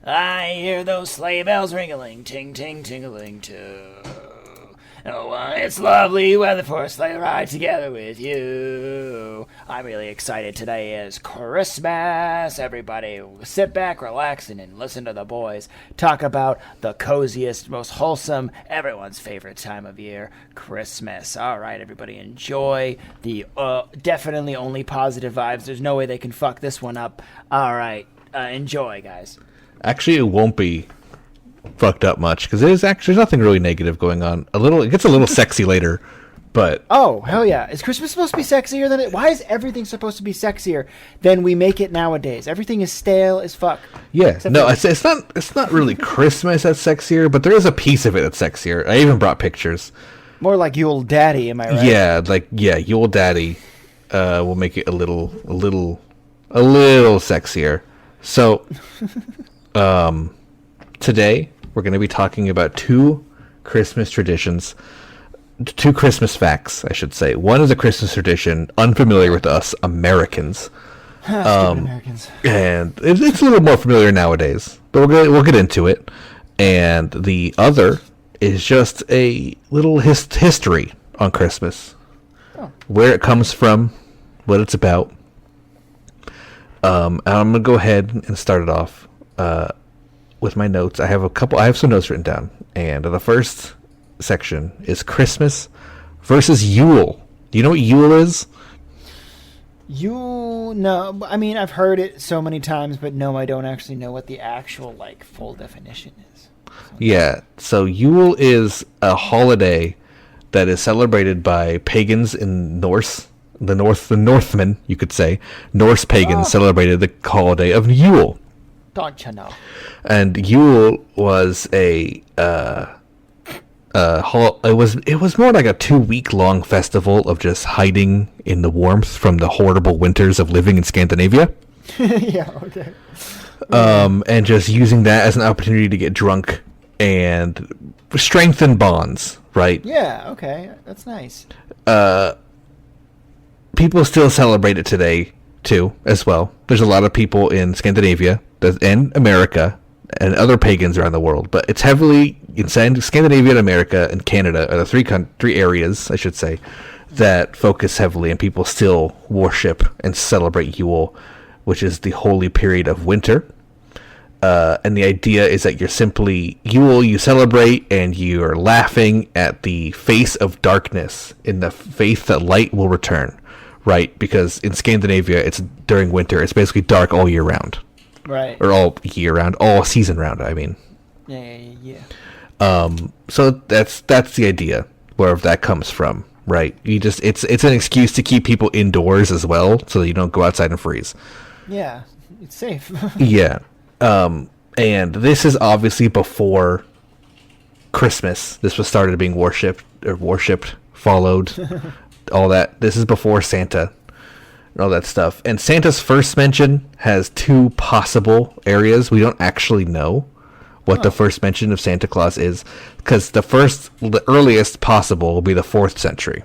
I hear those sleigh bells ringling, ting ting tingling too. Oh, it's lovely weather for a sleigh ride together with you. I'm really excited. Today is Christmas. Everybody sit back, relax, and listen to the boys talk about the coziest, most wholesome, everyone's favorite time of year, Christmas. All right, everybody, enjoy the definitely only positive vibes. There's no way they can fuck this one up. All right, enjoy, guys. Actually, it won't be fucked up much because there's nothing really negative going on. It gets a little sexy later, but oh hell yeah! Is Christmas supposed to be sexier than it? Why is everything supposed to be sexier than we make it nowadays? Everything is stale as fuck. Yeah, no, it's not really Christmas that's sexier, but there is a piece of it that's sexier. I even brought pictures. More like Yule Daddy, am I right? Yeah, Yule Daddy will make it a little sexier. So, today, we're going to be talking about two Christmas traditions, two Christmas facts, I should say. One is a Christmas tradition unfamiliar with us Americans, Stupid Americans. and it's a little more familiar nowadays, but we'll get into it. And the other is just a little history on Christmas, where it comes from, what it's about. And I'm going to go ahead and start it off with my notes. I have some notes written down, and the first section is Christmas versus Yule. Do you know what Yule is? Yule, no. I mean, I've heard it so many times, but no, I don't actually know what the actual full definition is. Yeah, so Yule is a holiday that is celebrated by pagans in the Northmen, you could say. Norse pagans celebrated the holiday of Yule. Don't you know? And Yule was it was more like a 2-week long festival of just hiding in the warmth from the horrible winters of living in Scandinavia. Yeah, okay. And just using that as an opportunity to get drunk and strengthen bonds, right? Yeah, okay. That's nice. People still celebrate it today, too, as well. There's a lot of people in Scandinavia and America and other pagans around the world, but it's heavily in Scandinavia and America and Canada are the three areas, I should say, that focus heavily, and people still worship and celebrate Yule, which is the holy period of winter. And the idea is that you celebrate and you're laughing at the face of darkness in the faith that light will return, right? Because in Scandinavia, it's during winter. It's basically dark all year round. Right. Or all year round, all season round, I mean. Yeah. So that's the idea, where that comes from, right? It's an excuse to keep people indoors as well, so that you don't go outside and freeze. Yeah, it's safe. Yeah. And this is obviously before Christmas. This was started being worshipped, followed, all that. This is before Santa and all that stuff. And Santa's first mention has two possible areas. We don't actually know what the first mention of Santa Claus is, because the earliest possible will be the 4th century.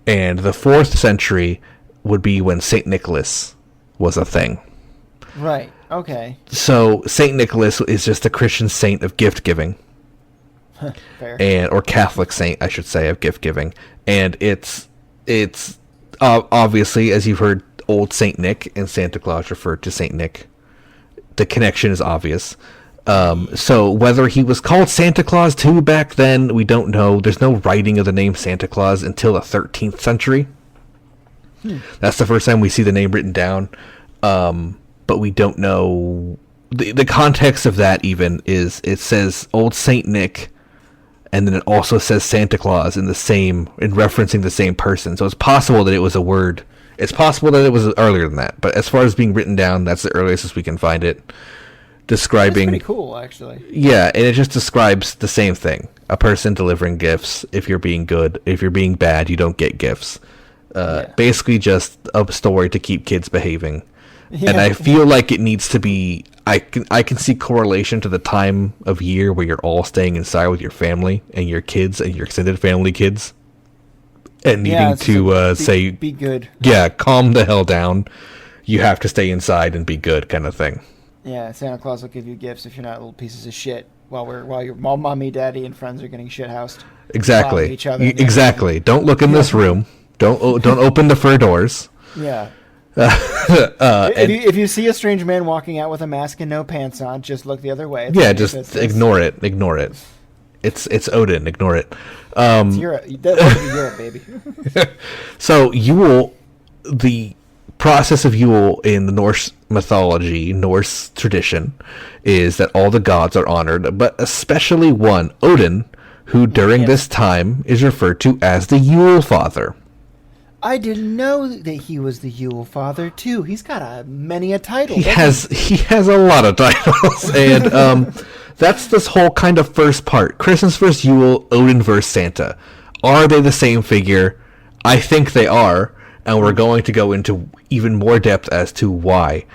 And the 4th century would be when St. Nicholas was a thing. Right. Okay. So St. Nicholas is just a Christian saint of gift giving. Fair. Or Catholic saint, I should say, of gift giving. And it's obviously, as you've heard, old Saint Nick and Santa Claus referred to Saint Nick. The connection is obvious. So whether he was called Santa Claus too back then, we don't know. There's no writing of the name Santa Claus until the 13th century. That's the first time we see the name written down. But we don't know the context of that. Even is it says old Saint Nick, and then it also says Santa Claus in referencing the same person. So it's possible that it was a word. It's possible that it was earlier than that. But as far as being written down, that's the earliest as we can find it. Describing. That's pretty cool, actually. Yeah, and it just describes the same thing: a person delivering gifts. If you're being good, if you're being bad, you don't get gifts. Basically, just a story to keep kids behaving. Yeah. And I feel like it needs to be. I can see correlation to the time of year where you're all staying inside with your family and your kids and your extended family kids, and needing to say, "Be good." Yeah, calm the hell down. You have to stay inside and be good, kind of thing. Yeah, Santa Claus will give you gifts if you're not little pieces of shit while your mommy, daddy, and friends are getting shit housed. Exactly. Each other Exactly. Don't look in this room. Don't open the fur doors. Yeah. And If you see a strange man walking out with a mask and no pants on, just look the other way. just ignore it. Ignore it. It's Odin. Ignore it. It's Europe. That would be Europe, baby. So Yule, the process of Yule in the Norse mythology, Norse tradition, is that all the gods are honored, but especially one, Odin, who during this time is referred to as the Yule Father. I didn't know that he was the Yule Father too. He's got many a title. He has a lot of titles, and that's this whole kind of first part: Christmas versus Yule, Odin versus Santa. Are they the same figure? I think they are, and we're going to go into even more depth as to why.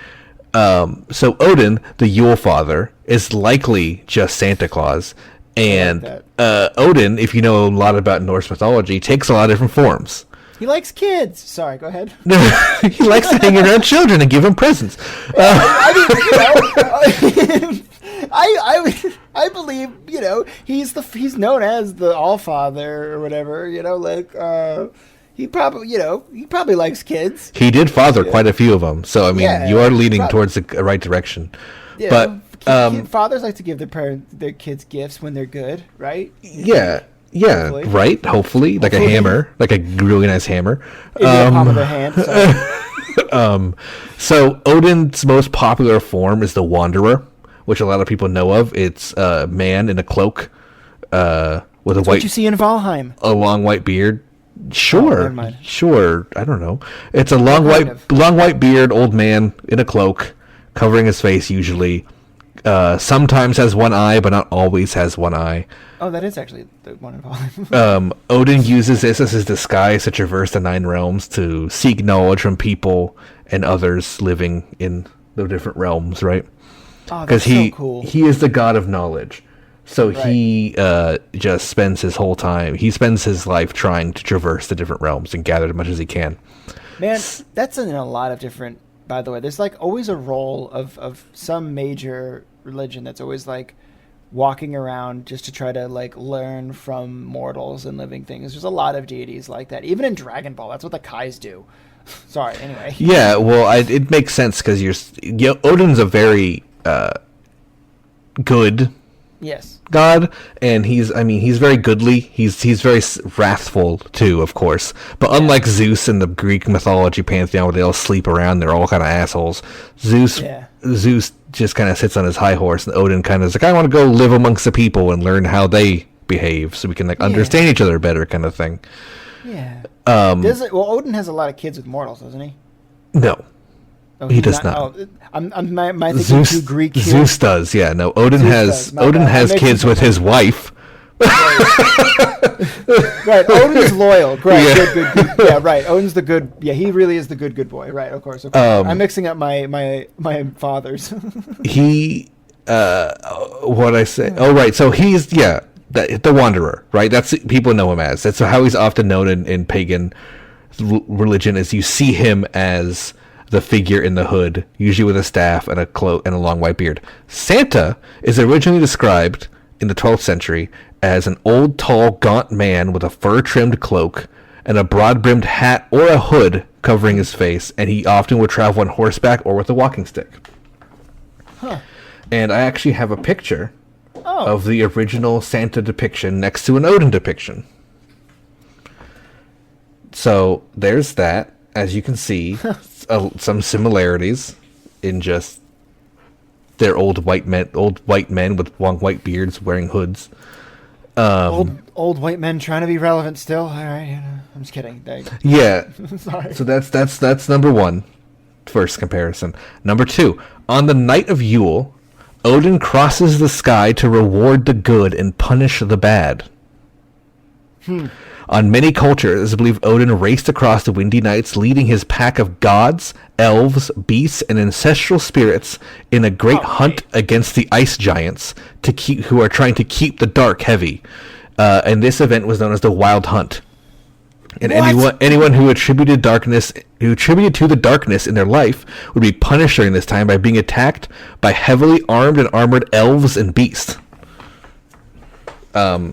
So Odin, the Yule Father, is likely just Santa Claus, and Odin, if you know a lot about Norse mythology, takes a lot of different forms. He likes kids. Sorry, go ahead. He likes to hang around children and give them presents. I believe, he's known as the Allfather or whatever, he probably likes kids. He did father quite a few of them, so I mean, you are leaning towards the right direction. Yeah, but fathers like to give their kids gifts when they're good, right? Yeah, hopefully. Right. Hopefully, like a hammer, like a really nice hammer. In the palm of their hand. So Odin's most popular form is the Wanderer, which a lot of people know of. It's a man in a cloak with a white. What you see in Valheim. A long white beard. Sure, never mind. Sure. I don't know. It's a long white beard, old man in a cloak, covering his face usually. Sometimes has one eye, but not always has one eye. Oh, that is actually the one in Valheim. Odin uses this as his disguise to traverse the 9 realms to seek knowledge from people and others living in the different realms, right? Oh, that's so cool. He is the god of knowledge. So he just spends his whole time, he spends his life trying to traverse the different realms and gather as much as he can. Man, that's in a lot of different, by the way, there's like always a role of some major religion that's always like walking around just to try to like learn from mortals and living things. There's a lot of deities like that. Even in Dragon Ball, that's what the Kais do. Sorry, anyway. Yeah, well, it makes sense because Odin's a very good god, and he's very goodly. He's very wrathful too, of course. But unlike Zeus in the Greek mythology pantheon, where they all sleep around, they're all kind of assholes. Zeus just kind of sits on his high horse, and Odin kind of is like, I want to go live amongst the people and learn how they behave, so we can understand each other better, kind of thing. Yeah. Odin has a lot of kids with mortals, doesn't he? No. Oh, he does not. Oh, I'm thinking Zeus, Greek here. Zeus does, yeah. No, Odin has kids with his wife. Right, Odin's loyal. Right, good. Yeah, right. Odin's the good. Yeah, he really is the good boy. Right, of course. I'm mixing up my fathers. He, what I say? Oh, right. So he's the Wanderer, right? That's people know him as. That's how he's often known in pagan religion. Is you see him as the figure in the hood, usually with a staff and a cloak and a long white beard. Santa is originally described in the 12th century as an old, tall, gaunt man with a fur-trimmed cloak and a broad-brimmed hat or a hood covering his face, and he often would travel on horseback or with a walking stick. Huh. And I actually have a picture of the original Santa depiction next to an Odin depiction. So there's that. As you can see, some similarities in just they're old white men with long white beards wearing hoods. Old white men trying to be relevant still. All right, I'm just kidding. Yeah. Sorry. So that's number one, first comparison. Number two, on the night of Yule, Odin crosses the sky to reward the good and punish the bad. On many cultures, it's believed Odin raced across the windy nights, leading his pack of gods, elves, beasts, and ancestral spirits in a great hunt against the ice giants who are trying to keep the dark heavy. And this event was known as the Wild Hunt. And What? anyone who attributed to the darkness in their life would be punished during this time by being attacked by heavily armed and armored elves and beasts. So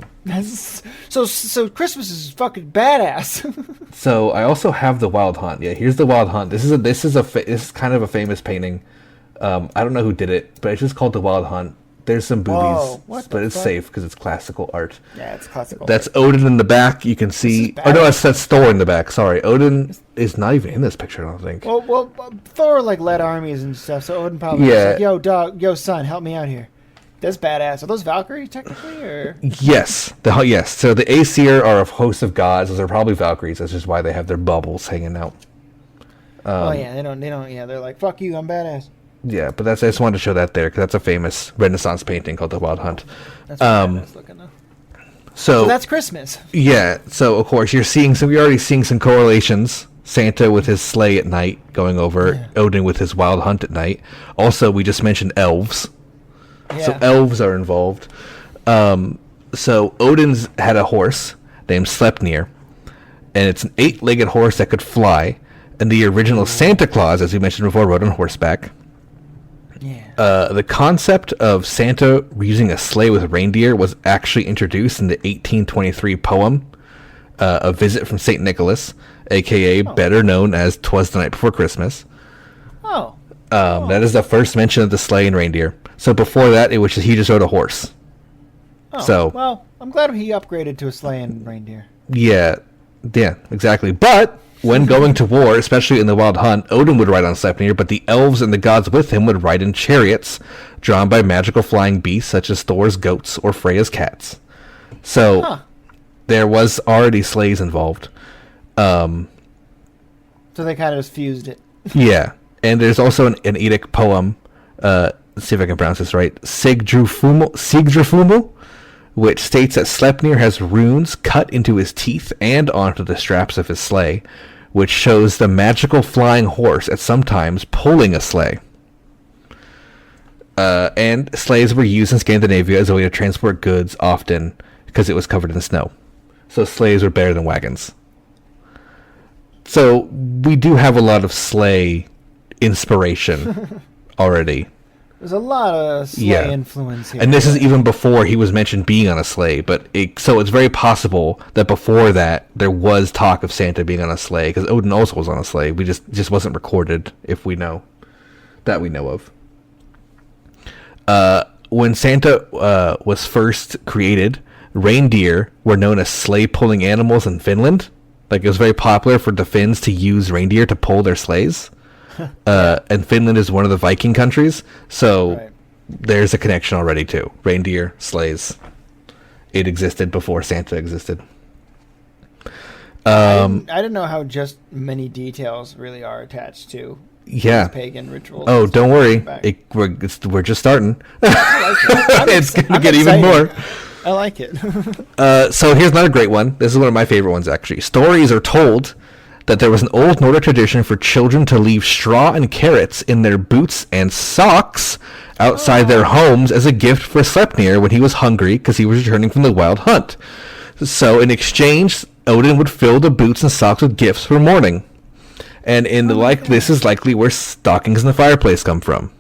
Christmas is fucking badass. So I also have the Wild Hunt. Yeah, here's the Wild Hunt. This is kind of a famous painting. I don't know who did it, but it's just called the Wild Hunt. There's some boobies, but it's safe because it's classical art. Yeah, it's classical. That's Odin in the back. You can see. Oh no, that's Thor in the back. Sorry, Odin is not even in this picture. I don't think. Well, Thor like led armies and stuff, so Odin probably was like, "Yo, dog, yo, son, help me out here." That's badass. Are those Valkyries technically, or? Yes, yes. So the Aesir are a host of gods. Those are probably Valkyries. That's just why they have their bubbles hanging out. Oh yeah, they don't. Yeah, they're like, "Fuck you, I'm badass." Yeah, but I just wanted to show that there because that's a famous Renaissance painting called the Wild Hunt. That's badass looking though. So that's Christmas. Yeah. So of course you're seeing some. You're already seeing some correlations. Santa with his sleigh at night going over. Odin with his Wild Hunt at night. Also, we just mentioned elves. Yeah. So elves are involved. So Odin's had a horse named Sleipnir, and it's an 8-legged horse that could fly. And the original Santa Claus, as we mentioned before, rode on horseback. Yeah. The concept of Santa using a sleigh with reindeer was actually introduced in the 1823 poem, A Visit from St. Nicholas, a.k.a. better known as 'Twas the Night Before Christmas. That is the first mention of the sleigh and reindeer. So before that, he just rode a horse. Well, I'm glad he upgraded to a sleigh and reindeer. Yeah, exactly. But when going to war, especially in the Wild Hunt, Odin would ride on Sleipnir, but the elves and the gods with him would ride in chariots, drawn by magical flying beasts such as Thor's goats or Freya's cats. So there was already sleighs involved. So they kind of just fused it. Yeah, and there's also an Eddic poem. Let's see if I can pronounce this right. Sigdrafumu, which states that Sleipnir has runes cut into his teeth and onto the straps of his sleigh, which shows the magical flying horse at some times pulling a sleigh. And sleighs were used in Scandinavia as a way to transport goods, often because it was covered in snow. So sleighs were better than wagons. So we do have a lot of sleigh inspiration already. There's a lot of sleigh influence here. And this is even before he was mentioned being on a sleigh, so it's very possible that before that there was talk of Santa being on a sleigh, because Odin also was on a sleigh. We just wasn't recorded, if we know that we know of. When Santa was first created, reindeer were known as sleigh-pulling animals in Finland. Like, it was very popular for the Finns to use reindeer to pull their sleighs. And Finland is one of the Viking countries, so there's a connection already too. Reindeer, sleighs. It existed before Santa existed. I didn't know how just many details really are attached to these pagan rituals. Oh, don't worry. We're just starting. It's going to get even more. I like it. So here's another great one. This is one of my favorite ones, actually. Stories are told that there was an old Nordic tradition for children to leave straw and carrots in their boots and socks outside their homes as a gift for Sleipnir when he was hungry because he was returning from the Wild Hunt. So in exchange, Odin would fill the boots and socks with gifts for mourning. And this is likely where stockings in the fireplace come from.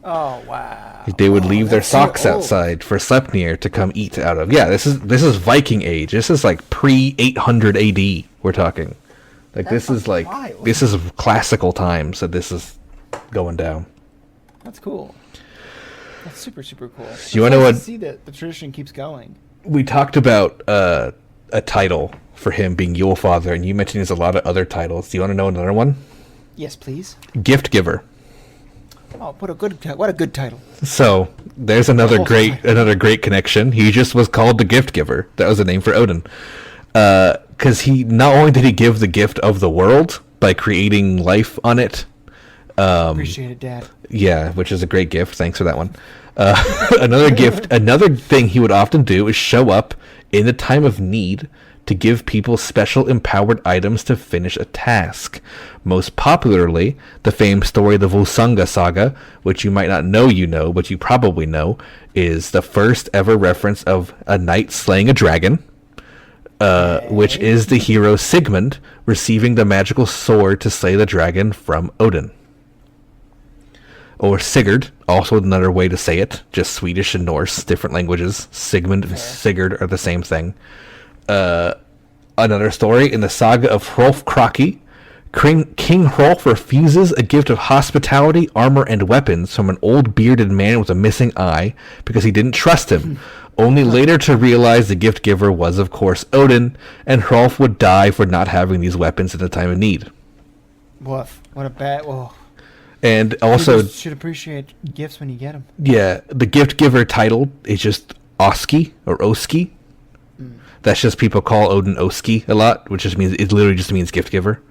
Oh, wow. They would leave their socks outside for Sleipnir to come eat out of. Yeah, this is Viking age. This is like pre-800 AD we're talking. Like, this is like wild. This is classical times that this is going down. That's cool. That's super, super cool. You want to know what? See that the tradition keeps going. We talked about a title for him being Yule Father, and you mentioned there's a lot of other titles. Do you want to know another one? Yes, please. Gift Giver. Oh, what a good title. So there's another great connection. He just was called the Gift Giver. That was the name for Odin. Because he not only did he give the gift of the world by creating life on it. Appreciate it, Dad. Yeah, which is a great gift. Thanks for that one. Another thing he would often do is show up in the time of need to give people special empowered items to finish a task. Most popularly, the famed story, the Volsunga Saga, which you might not know, but you probably know, is the first ever reference of a knight slaying a dragon. which is the hero Sigmund receiving the magical sword to slay the dragon from Odin. Or Sigurd, also another way to say it, just Swedish and Norse, different languages. Sigmund and Sigurd are the same thing. Another story in the saga of Hrolf Kraki, King Hrolf refuses a gift of hospitality, armor, and weapons from an old bearded man with a missing eye because he didn't trust him, only later to realize the gift giver was, of course, Odin, and Hrolf would die for not having these weapons at the time of need. Woof. What a bad... Whoa. And also... You should appreciate gifts when you get them. Yeah, the gift giver title is just Oski, or Oski. That's just people call Odin Oski a lot, which just means... It literally just means gift giver.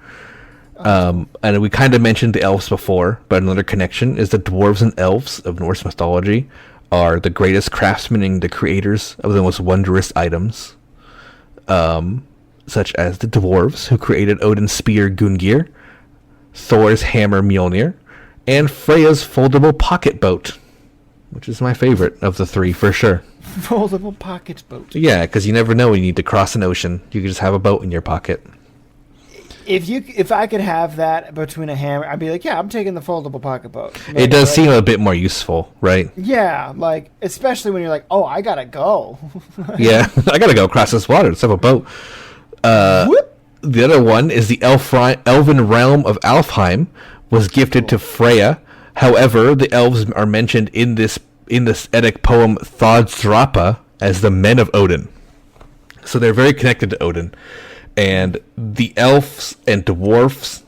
And we kind of mentioned the elves before, but another connection is the dwarves and elves of Norse mythology are the greatest craftsmen and the creators of the most wondrous items, such as the dwarves, who created Odin's spear Gungnir, Thor's hammer Mjolnir, and Freya's foldable pocket boat, which is my favorite of the three for sure. Foldable pocket boat. Yeah, because you never know when you need to cross an ocean. You can just have a boat in your pocket. If I could have that between a hammer, I'd be like, yeah, I'm taking the foldable pocket boat. You know, It does seem a bit more useful, right? Yeah, like, especially when you're like, oh, I gotta go. Yeah, I gotta go across this water. Let's have a boat. Whoop. The other one is the elven realm of Alfheim was gifted to Freya. However, the elves are mentioned in this Eddic poem Thoddrapa as the men of Odin. So they're very connected to Odin. And the elves and dwarfs,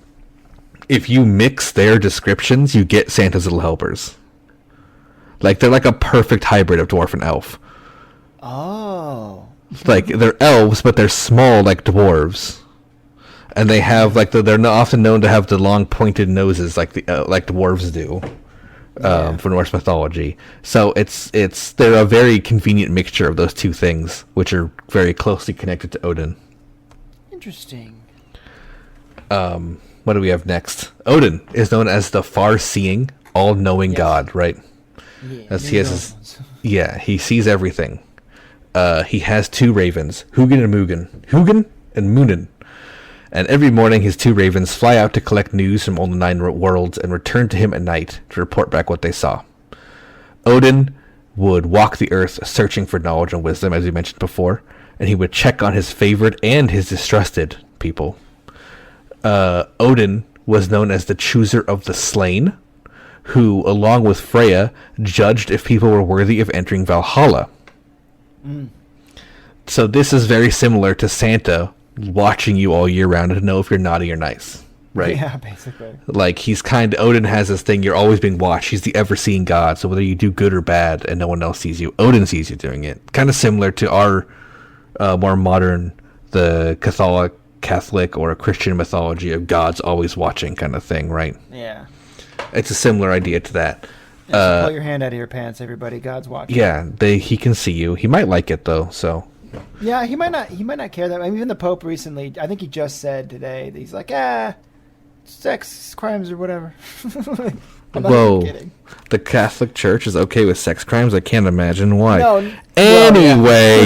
if you mix their descriptions, you get Santa's little helpers. Like, they're like a perfect hybrid of dwarf and elf. Oh. Like, they're elves, but they're small like dwarves. And they have, like, they're not often known to have the long pointed noses like dwarves do. For Norse mythology. So they're a very convenient mixture of those two things, which are very closely connected to Odin. Interesting. What do we have next? Odin is known as the far-seeing, all-knowing god, right? Yeah, he sees everything. He has two ravens, Hugin and Munin. Hugin and Munin. And every morning his two ravens fly out to collect news from all the 9 worlds and return to him at night to report back what they saw. Odin would walk the earth searching for knowledge and wisdom, as we mentioned before, and he would check on his favorite and his distrusted people. Odin was known as the chooser of the slain, who, along with Freya, judged if people were worthy of entering Valhalla. So this is very similar to Santa watching you all year round to know if you're naughty or nice, right? Yeah, basically. Like, Odin has this thing, you're always being watched. He's the ever-seeing god, so whether you do good or bad and no one else sees you, Odin sees you doing it. Kind of similar to our more modern, the Catholic or a Christian mythology of gods always watching kind of thing, right? Yeah. It's a similar idea to that. So pull your hand out of your pants, everybody. God's watching. Yeah, he can see you. He might like it though, so. Yeah, he might not care that. I mean, even the Pope recently, I think he just said today that he's like, sex crimes or whatever. I'm not even kidding. The Catholic Church is okay with sex crimes? I can't imagine why. No, anyway.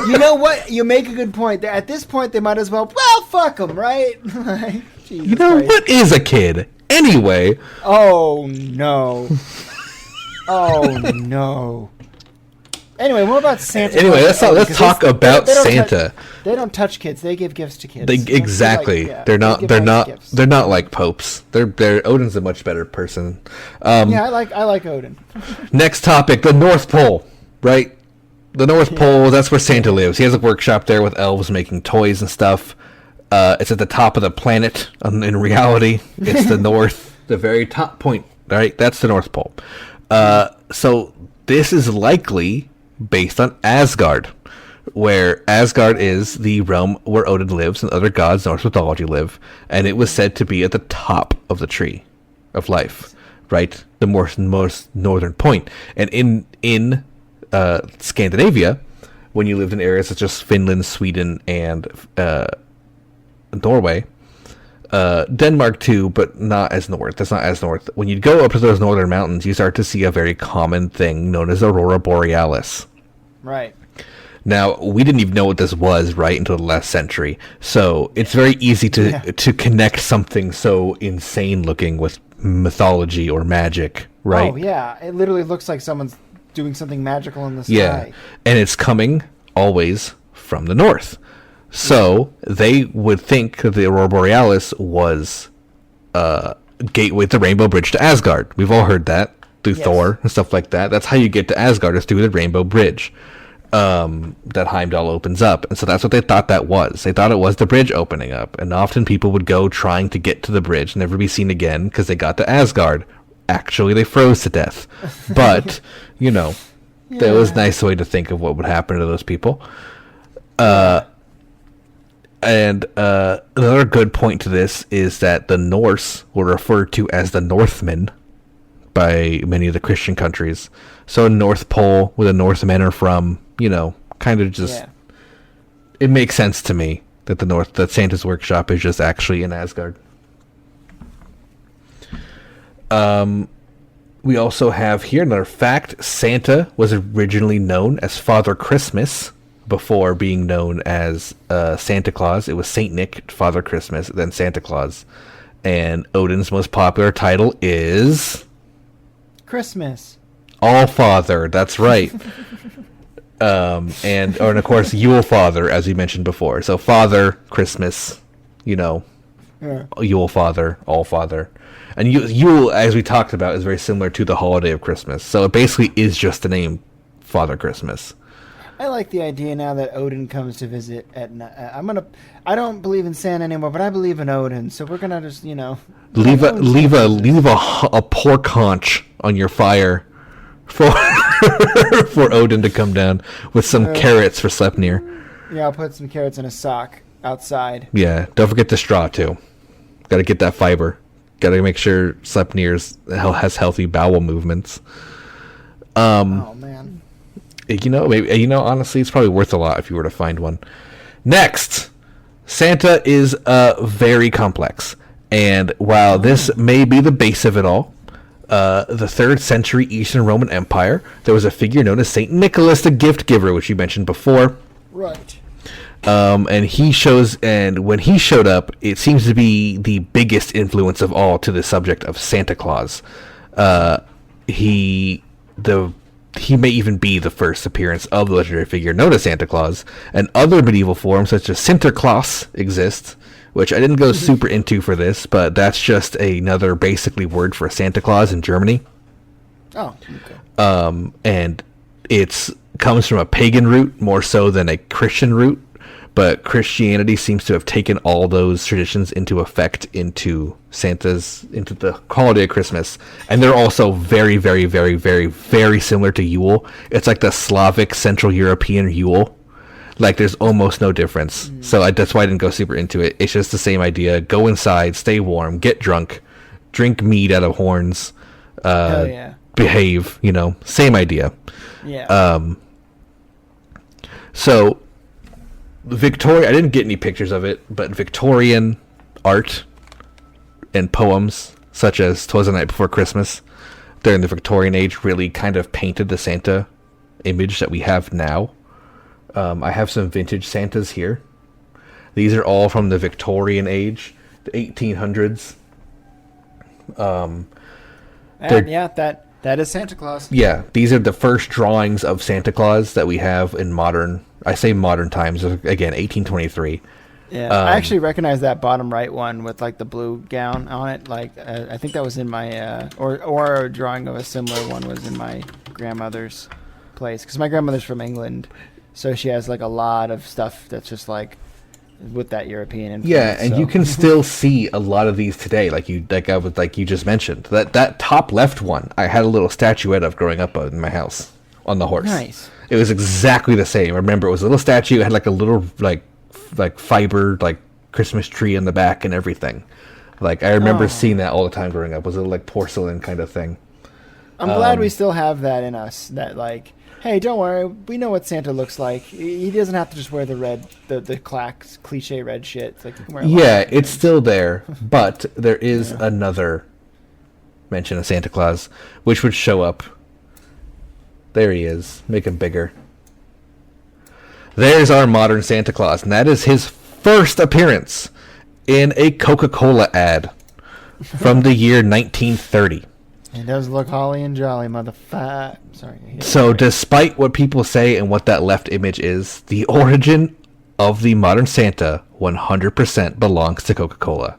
You know what? You make a good point. At this point, they might as well fuck them, right? Jesus you know, Christ. What is a kid? Anyway. Oh, no. Oh, no. Anyway, what about Santa? Anyway, let's talk about Santa. They don't touch kids. They give gifts to kids. Exactly. They're not like popes. Odin's a much better person. I like Odin. Next topic, the North Pole, right? The North Pole, that's where Santa lives. He has a workshop there with elves making toys and stuff. It's at the top of the planet. In reality, it's the north, the very top point, right? That's the North Pole. So this is likely based on Asgard, where Asgard is the realm where Odin lives and other gods in Norse mythology live, and it was said to be at the top of the tree of life, right? The most northern point. And in Scandinavia, when you lived in areas such as Finland, Sweden, and Norway, Denmark too, but not as north. That's not as north. When you go up to those northern mountains, you start to see a very common thing known as Aurora Borealis. Right. Now, we didn't even know what this was, right, until the last century. So it's very easy to connect something so insane looking with mythology or magic, right? Oh, yeah. It literally looks like someone's doing something magical in the sky. Yeah. And it's coming always from the north. So they would think that the Aurora Borealis was gateway, the Rainbow Bridge to Asgard. We've all heard that through Thor and stuff like that. That's how you get to Asgard, is through the Rainbow Bridge. That Heimdall opens up. And so that's what they thought that was. They thought it was the bridge opening up. And often people would go trying to get to the bridge, never be seen again, because they got to Asgard. Actually, they froze to death. But, you know, that was a nice way to think of what would happen to those people. And another good point to this is that the Norse were referred to as the Northmen by many of the Christian countries. So North Pole, where the Northmen are from, you know, kind of just... Yeah. It makes sense to me that that Santa's workshop is just actually in Asgard. We also have here another fact. Santa was originally known as Father Christmas before being known as Santa Claus. It was Saint Nick, Father Christmas, then Santa Claus. And Odin's most popular title is... Christmas. All Father, that's right. and of course, Yule Father, as we mentioned before. So Father, Christmas, you know, Yule Father, All Father. And Yule, as we talked about, is very similar to the holiday of Christmas. So it basically is just the name Father Christmas. I like the idea now that Odin comes to visit at night. I don't believe in Santa anymore, but I believe in Odin. So we're gonna just, you know, leave a pork haunch on your fire for for Odin to come down with some carrots for Sleipnir. Yeah, I'll put some carrots in a sock outside. Yeah, don't forget the straw too. Got to get that fiber. Got to make sure Sleipnir has healthy bowel movements. Oh man. Honestly, it's probably worth a lot if you were to find one. Next, Santa is very complex, and while this may be the base of it all, the 3rd century Eastern Roman Empire, there was a figure known as Saint Nicholas the Gift Giver, which you mentioned before. Right. And when he showed up, it seems to be the biggest influence of all to the subject of Santa Claus. He may even be the first appearance of the legendary figure known as Santa Claus, and other medieval forms such as Sinterklaas exist, which I didn't go super into for this, but that's just another basically word for Santa Claus in Germany. Oh, okay. And it's comes from a pagan root more so than a Christian root, but Christianity seems to have taken all those traditions into effect into the holiday of Christmas. And they're also very, very, very, very, very similar to Yule. It's like the Slavic Central European Yule. Like, there's almost no difference. So that's why I didn't go super into it. It's just the same idea. Go inside, stay warm, get drunk, drink mead out of horns, behave, same idea. Yeah. So Victoria, I didn't get any pictures of it, but Victorian art and poems such as "'Twas the Night Before Christmas" during the Victorian age really kind of painted the Santa image that we have now. I have some vintage Santas here. These are all from the Victorian age, the 1800s. That is Santa Claus. Yeah, these are the first drawings of Santa Claus that we have in modern times. Again, 1823. Yeah, I actually recognize that bottom right one with like the blue gown on it. Like, I think that was in my or a drawing of a similar one was in my grandmother's place, because my grandmother's from England, so she has like a lot of stuff that's just like with that European influence. Yeah, and you can still see a lot of these today, like you just mentioned. That top left one, I had a little statuette of growing up in my house on the horse. Nice. It was exactly the same. I remember it was a little statue. It had like a little like fiber like Christmas tree in the back and everything. Like, I remember seeing that all the time growing up. It was a little like porcelain kind of thing. I'm glad we still have that in us. That like, hey, don't worry, we know what Santa looks like. He doesn't have to just wear the red, the cliche red shit. It's like, you can wear it's still there, but there is another mention of Santa Claus, which would show up. There he is. Make him bigger. There's our modern Santa Claus, and that is his first appearance in a Coca-Cola ad from the year 1930. He does look holly and jolly, motherfucker. Sorry. So despite what people say and what that left image is, the origin of the modern Santa 100% belongs to Coca-Cola.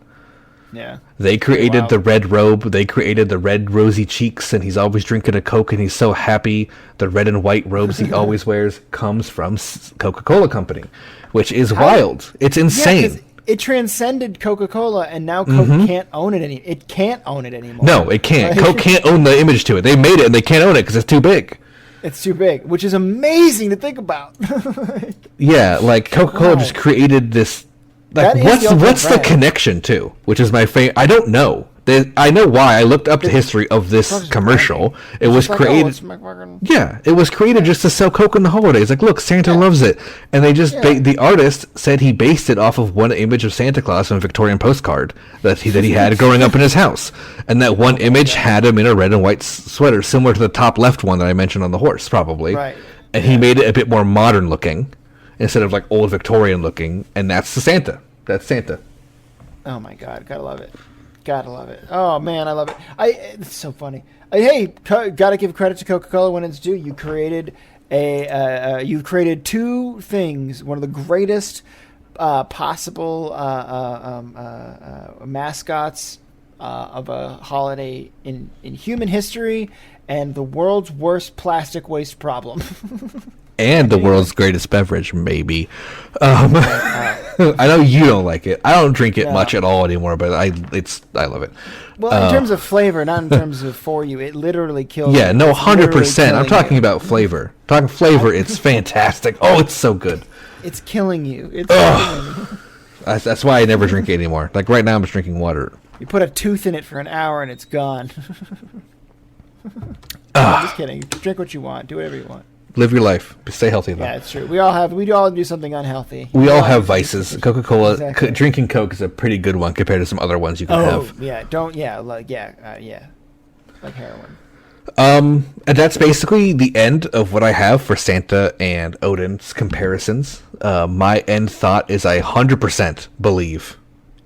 Yeah. They created the red robe, they created the red rosy cheeks, and he's always drinking a Coke and he's so happy. The red and white robes he always wears comes from Coca-Cola Company, which is wild. It's insane. Yeah, it transcended Coca-Cola, and now Coke can't own it anymore. It can't own it anymore. No, it can't. Coke can't own the image to it. They made it, and they can't own it because it's too big. It's too big, which is amazing to think about. Yeah, like Coca-Cola just created this. Like, what's the connection to? Which is my favorite. I don't know. I know why. I looked up the history of this commercial. It was created. Yeah, it was created just to sell Coke in the holidays. Like, look, Santa loves it, and they just the artist said he based it off of one image of Santa Claus from a Victorian postcard that he had growing up in his house, and that one image had him in a red and white sweater, similar to the top left one that I mentioned on the horse, probably. Right. And he made it a bit more modern looking instead of like old Victorian looking, and that's the Santa. That's Santa. Oh my God, gotta love it. Gotta love it. Oh man, I love it. It's so funny. Hey, gotta give credit to Coca-Cola when it's due. You created you created two things. One of the greatest possible mascots of a holiday in human history, and the world's worst plastic waste problem. And the world's greatest beverage, maybe. I know you don't like it. I don't drink it much at all anymore, but I love it. Well, in terms of flavor, not in terms of for you, it literally kills. Yeah, no, 100%. I'm talking about flavor. Talking flavor, it's fantastic. Oh, it's so good. It's killing you. It's killing you. That's why I never drink it anymore. Like right now, I'm just drinking water. You put a tooth in it for an hour and it's gone. I'm just kidding. Drink what you want. Do whatever you want. Live your life. Stay healthy, though. Yeah, it's true. We all do something unhealthy. We all have vices. Coca-Cola, exactly. Drinking Coke is a pretty good one compared to some other ones you can have. Like heroin. And that's basically the end of what I have for Santa and Odin's comparisons. My end thought is I 100% believe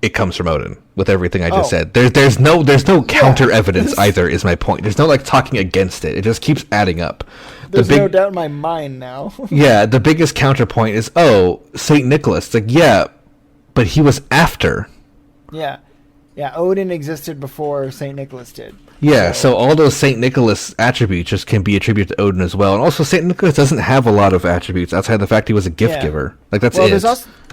it comes from Odin with everything I just said. There's no counter evidence either. Is my point. There's no like talking against it. It just keeps adding up. There's no doubt in my mind now. Yeah, the biggest counterpoint is Saint Nicholas. It's like but he was after. Yeah, Odin existed before Saint Nicholas did. Yeah, so all those Saint Nicholas attributes just can be attributed to Odin as well. And also, Saint Nicholas doesn't have a lot of attributes outside the fact he was a gift giver. Like that's it.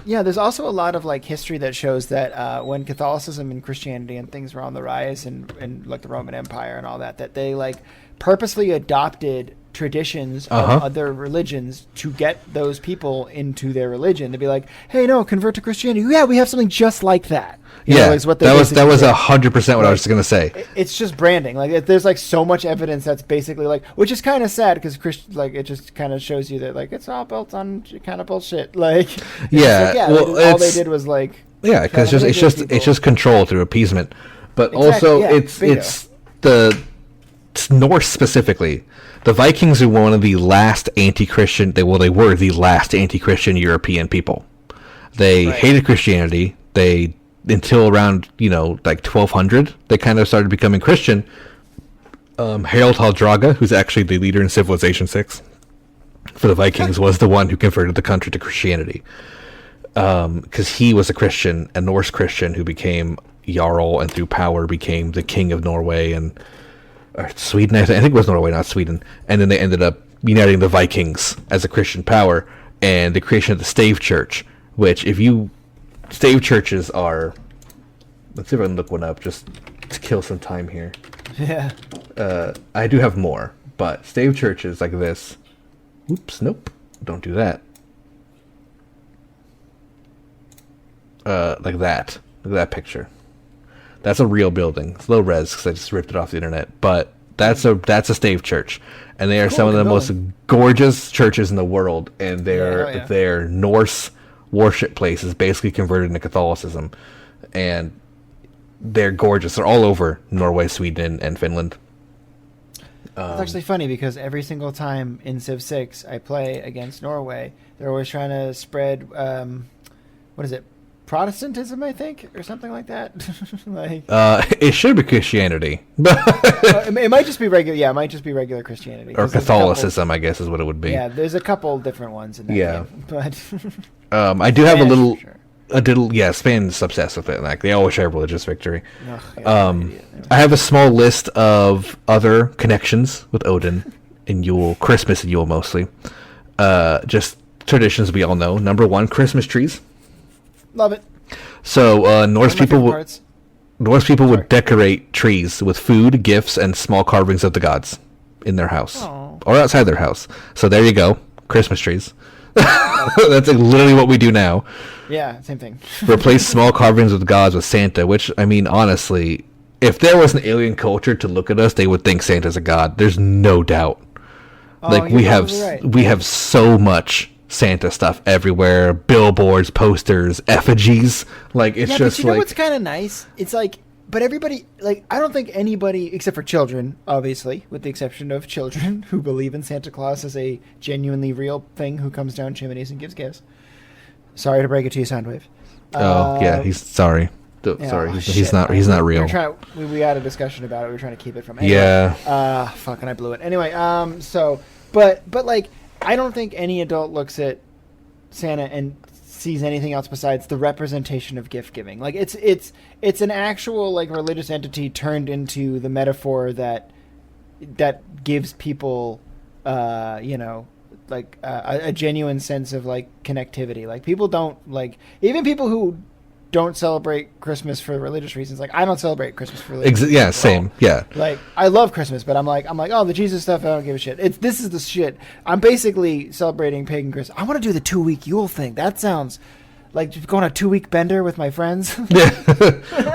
There's also a lot of like history that shows that when Catholicism and Christianity and things were on the rise and like the Roman Empire and all that they like purposely adopted traditions of other religions to get those people into their religion to be like, hey, no, convert to Christianity. Yeah, we have something just like that. That was 100% what I was going to say. It's just branding. Like there's like so much evidence that's basically like, which is kind of sad because it just kind of shows you that like it's all built on kind of bullshit. Like all they did was like because it's just control through appeasement, but also it's the Norse specifically. The Vikings are one of the last anti-Christian. They were the last anti-Christian European people. They hated Christianity. They until around like 1200 they kind of started becoming Christian. Harald Hardrada, who's actually the leader in Civilization 6 for the Vikings, was the one who converted the country to Christianity because he was a Christian, a Norse Christian who became Jarl and through power became the king of Norway and Sweden. I think it was Norway, not Sweden. And then they ended up uniting the Vikings as a Christian power and the creation of the stave church, which stave churches are, let's see if I can look one up just to kill some time here. Yeah. I do have more, but stave churches like this. Oops, nope. Don't do that. Like that. Look at that picture. That's a real building. It's low res because I just ripped it off the internet. But that's a stave church, and they are some of the most gorgeous churches in the world. And their Norse worship place is basically converted into Catholicism, and they're gorgeous. They're all over Norway, Sweden, and Finland. It's actually funny because every single time in Civ 6 I play against Norway, they're always trying to spread, what is it, Protestantism, I think, or something like that. Like, it should be Christianity. it might just be regular. Yeah, it might just be regular Christianity. Or Catholicism, I guess, is what it would be. Yeah, there's a couple different ones in that game. But I do have Spanish, a little... for sure. Spain's obsessed with it. Like, they always share religious victory. Ugh, yeah, I have a small list of other connections with Odin and Yule, Christmas and Yule mostly. Just traditions we all know. Number 1, Christmas trees. Love it. So Norse people Sorry. would decorate trees with food, gifts, and small carvings of the gods in their house or outside their house. So there you go, Christmas trees. That's like literally what we do now. Yeah, same thing. Replace small carvings of gods with Santa, which, I mean, honestly, if there was an alien culture to look at us, they would think Santa's a god. There's no doubt. Like, we have so much Santa stuff everywhere, billboards, posters, effigies. Like, it's just but you know what's kind of nice? It's like, but everybody, like, I don't think anybody, except for children, obviously, with the exception of children who believe in Santa Claus as a genuinely real thing who comes down chimneys and gives gifts. Sorry to break it to you, Soundwave. He's sorry. Sorry, he's not real. We had a discussion about it. We were trying to keep it from. Anyway, yeah. Fucking, I blew it. Anyway, but like, I don't think any adult looks at Santa and sees anything else besides the representation of gift giving. Like, it's an actual, like, religious entity turned into the metaphor that gives people, like a genuine sense of, like, connectivity. Like, people don't, like, even people who don't celebrate Christmas for religious reasons. Like, I don't celebrate Christmas for religious reasons. Yeah, same. Yeah. Like, I love Christmas, but I'm like, oh, the Jesus stuff, I don't give a shit. This is the shit. I'm basically celebrating pagan Christmas. I want to do the 2-week Yule thing. That sounds like going on a 2-week bender with my friends. Yeah.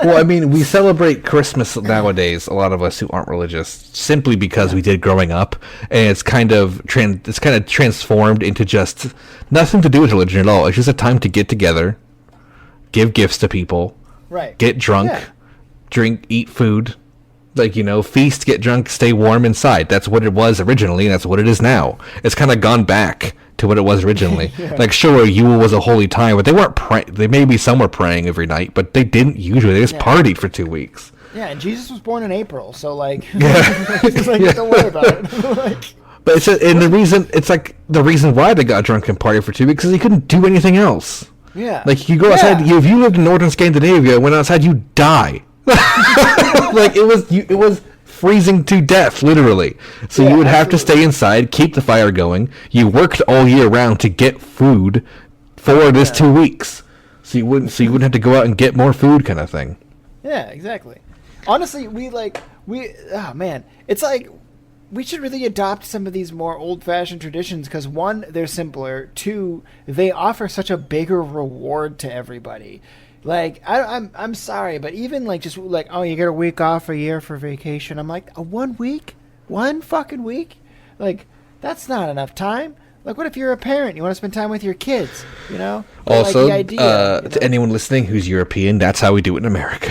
Well, I mean, we celebrate Christmas nowadays, a lot of us who aren't religious, simply because we did growing up, and it's kind of transformed into just nothing to do with religion at all. It's just a time to get together, give gifts to people, right? Get drunk, drink, eat food, like, feast, get drunk, stay warm inside. That's what it was originally, and that's what it is now. It's kind of gone back to what it was originally. Yeah. Like, sure, Yule was a holy time, but they weren't they maybe some were praying every night, but they didn't usually. They just partied for 2 weeks. Yeah, and Jesus was born in April, so like, Yeah. Don't worry about it. Like, but the reason why they got drunk and partied for 2 weeks is they couldn't do anything else. yeah, Like, you go outside. If you lived in northern Scandinavia, went outside, you die. Like, it was freezing to death, literally. So you would have to stay inside, keep the fire going. You worked all year round to get food for this 2 weeks, so you wouldn't have to go out and get more food, kind of thing. Yeah, exactly. Honestly, oh man, it's like we should really adopt some of these more old-fashioned traditions because, 1, they're simpler. 2, they offer such a bigger reward to everybody. Like, I'm sorry, but even like just like, oh, you get a week off a year for vacation. I'm like, 1 week, 1 fucking week, like that's not enough time. Like, what if you're a parent? You want to spend time with your kids, But, also, like, the idea, to anyone listening who's European, that's how we do it in America.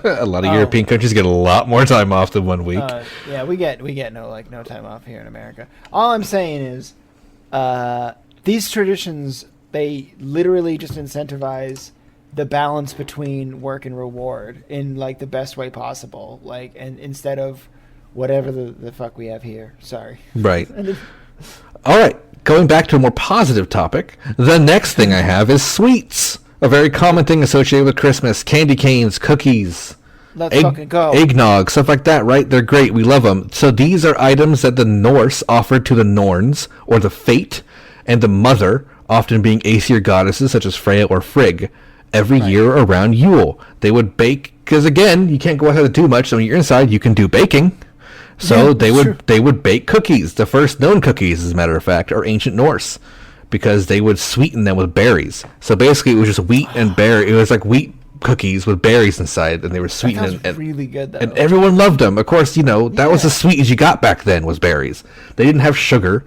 A lot of European countries get a lot more time off than 1 week. Yeah, we get no time off here in America. All I'm saying is, these traditions, they literally just incentivize the balance between work and reward in like the best way possible. Like, and instead of whatever the fuck we have here. Sorry. Right. All right. Going back to a more positive topic, the next thing I have is sweets. A very common thing associated with Christmas. Candy canes, cookies, Let's fucking go. eggnog, stuff like that, right? They're great. We love them. So these are items that the Norse offered to the Norns, or the Fate, and the Mother, often being Aesir goddesses such as Freya or Frigg, every year around Yule. They would bake, because again, you can't go outside to do much, so when you're inside, you can do baking. So they would bake cookies. The first known cookies, as a matter of fact, are ancient Norse, because they would sweeten them with berries. So basically, it was just wheat and berry. It was like wheat cookies with berries inside, and they were sweetened. That really good, though. And everyone loved them. Of course, that was as sweet as you got back then, was berries. They didn't have sugar.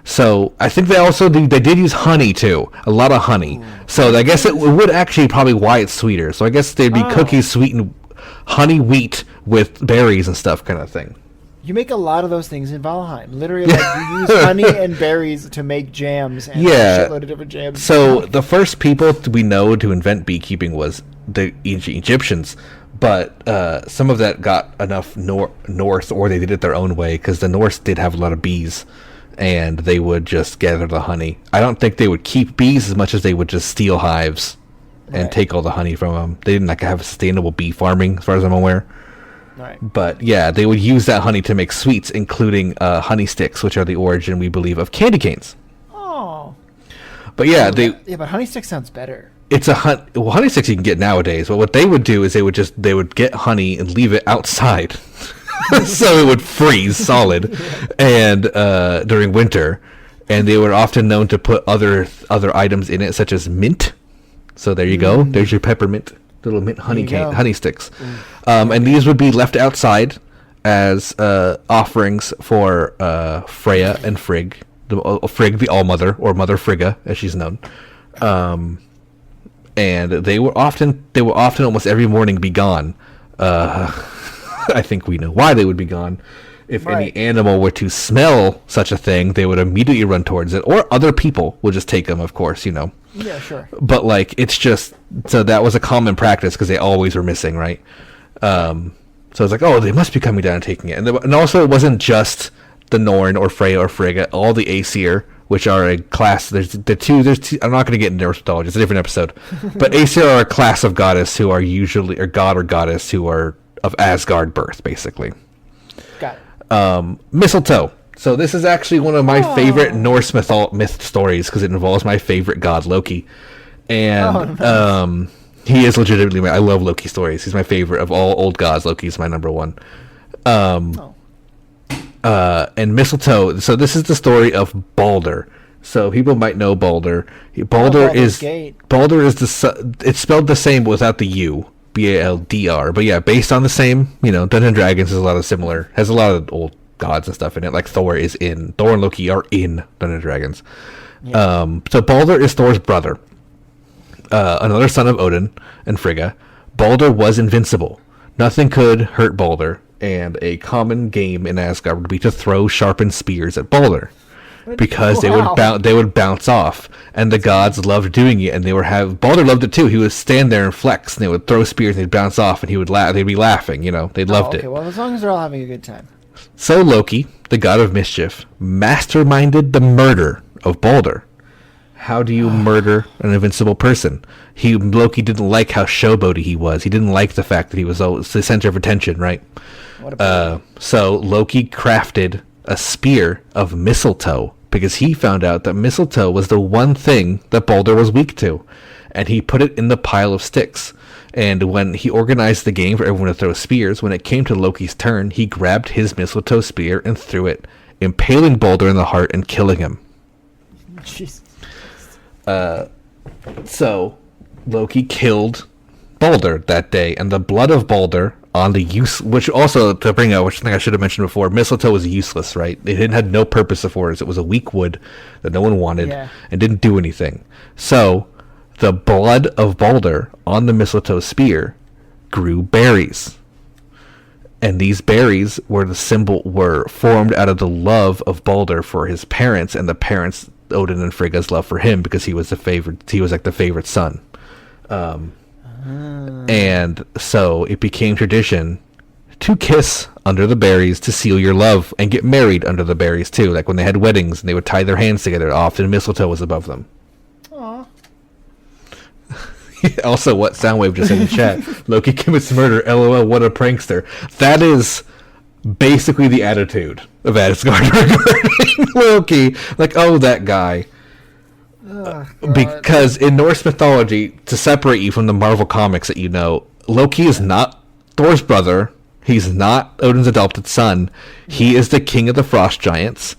So I think they did use honey too, a lot of honey. So I guess it would actually probably why it's sweeter. So I guess they'd be cookies sweetened honey wheat with berries and stuff, kind of thing. You make a lot of those things in Valheim. Literally, like, you use honey and berries to make jams and Yeah. a shitload of different jams. So the first people we know to invent beekeeping was the Egyptians, but some of that got enough Norse, or they did it their own way, because the Norse did have a lot of bees, and they would just gather the honey. I don't think they would keep bees as much as they would just steal hives and Right. take all the honey from them. They didn't like have sustainable bee farming, as far as I'm aware. Right. But yeah, they would use that honey to make sweets, including honey sticks, which are the origin, we believe, of candy canes. Oh. But yeah, Yeah, but honey stick sounds better. it's a honey sticks you can get nowadays. But what they would do is they would get honey and leave it outside, so it would freeze solid, and during winter, and they were often known to put other items in it, such as mint. So there you go. There's your peppermint, little mint honey honey sticks, and these would be left outside as offerings for Freya and Frigg, the All Mother, or Mother Frigga as she's known. And they were often almost every morning be gone. I think we know why they would be gone. If any animal were to smell such a thing, they would immediately run towards it, or other people would just take them, of course, you know. Yeah, sure. But like, it's just, so that was a common practice because they always were missing, right? So it's like, oh, they must be coming down and taking it. And also, it wasn't just the Norn or Freya or Frigga. All the Aesir, which are a class, there's two. I'm not going to get into Norse mythology. It's a different episode. But Aesir are a class of goddess who are usually, or god or goddess who are of Asgard birth, basically. Got it. Mistletoe. So this is actually one of my favorite Norse myth stories because it involves my favorite god, Loki. And he is legitimately I love Loki stories. He's my favorite of all old gods. Loki's my number one. And mistletoe. So this is the story of Balder. So people might know Balder. Baldur's Gate. Balder is it's spelled the same but without the U. Baldr. But yeah, based on the same, Dungeons and Dragons has a lot of old gods and stuff in it. Like Thor and Loki are in Dungeons and Dragons. Yeah. So Balder is Thor's brother, another son of Odin and Frigga. Balder was invincible. Nothing could hurt Balder, and a common game in Asgard would be to throw sharpened spears at Balder. Because they would bounce off, and the gods loved doing it, and Balder loved it too. He would stand there and flex, and they would throw spears, and they'd bounce off, and he would laugh. They'd be laughing, they loved it. Well, as long as they're all having a good time. So Loki, the god of mischief, masterminded the murder of Balder. How do you murder an invincible person? Loki didn't like how showboaty he was. He didn't like the fact that he was the center of attention, right? So Loki crafted a spear of mistletoe because he found out that mistletoe was the one thing that Balder was weak to, and he put it in the pile of sticks. And when he organized the game for everyone to throw spears, when it came to Loki's turn, he grabbed his mistletoe spear and threw it, impaling Balder in the heart and killing him. Jesus. So Loki killed Balder that day, and the blood of Balder on the which also, to bring out, which I think I should have mentioned before, mistletoe was useless, right? It had no purpose for us. It was a weak wood that no one wanted and didn't do anything. So the blood of Balder on the mistletoe spear grew berries. And these berries were formed out of the love of Balder for his parents, and the parents, Odin and Frigga's love for him, because he was the favorite son. And so it became tradition to kiss under the berries to seal your love, and get married under the berries too. Like when they had weddings and they would tie their hands together, often mistletoe was above them. Aww. Also, what Soundwave just said in chat, Loki commits murder, LOL, what a prankster. That is basically the attitude of Asgard regarding Loki. Like, oh, that guy. Because in Norse mythology, to separate you from the Marvel comics that you know, Loki is not Thor's brother. He's not Odin's adopted son. He is the king of the frost giants,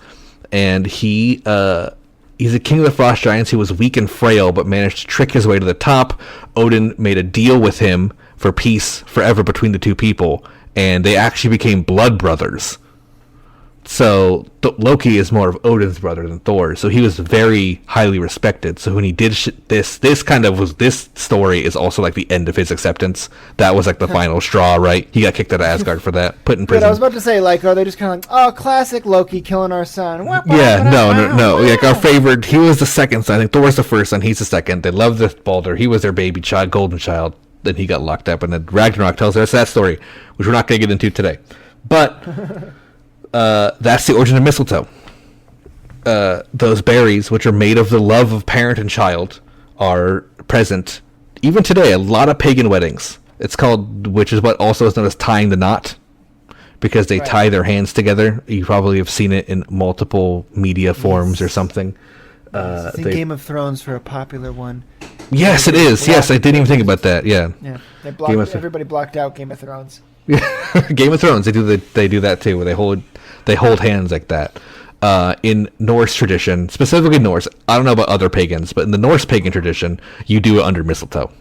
and he's a king of the frost giants who was weak and frail, but managed to trick his way to the top. Odin made a deal with him for peace forever between the two people, and they actually became blood brothers. So Loki is more of Odin's brother than Thor, so he was very highly respected. So when he did this story is also like the end of his acceptance. That was like the final straw, right? He got kicked out of Asgard for that, put in prison. But I was about to say, like, are they just kind of like, oh, classic Loki killing our son? Yeah, no. Like our favorite, he was the second son. I think Thor's the first son. He's the second. They loved this Balder. He was their baby child, golden child. Then he got locked up, and then Ragnarok tells us that story, which we're not going to get into today. But that's the origin of mistletoe. Those berries, which are made of the love of parent and child, are present even today. A lot of pagan weddings. It's called, which is what also is known as tying the knot, because they tie their hands together. You probably have seen it in multiple media forms or something. I think Game of Thrones for a popular one. Yes, it is. Yes, I didn't even think about that. Yeah. Yeah. Everybody blocked out Game of Thrones. Game of Thrones. They do that too, where they hold hands like that. In Norse tradition, specifically Norse, I don't know about other pagans, but in the Norse pagan tradition, you do it under mistletoe.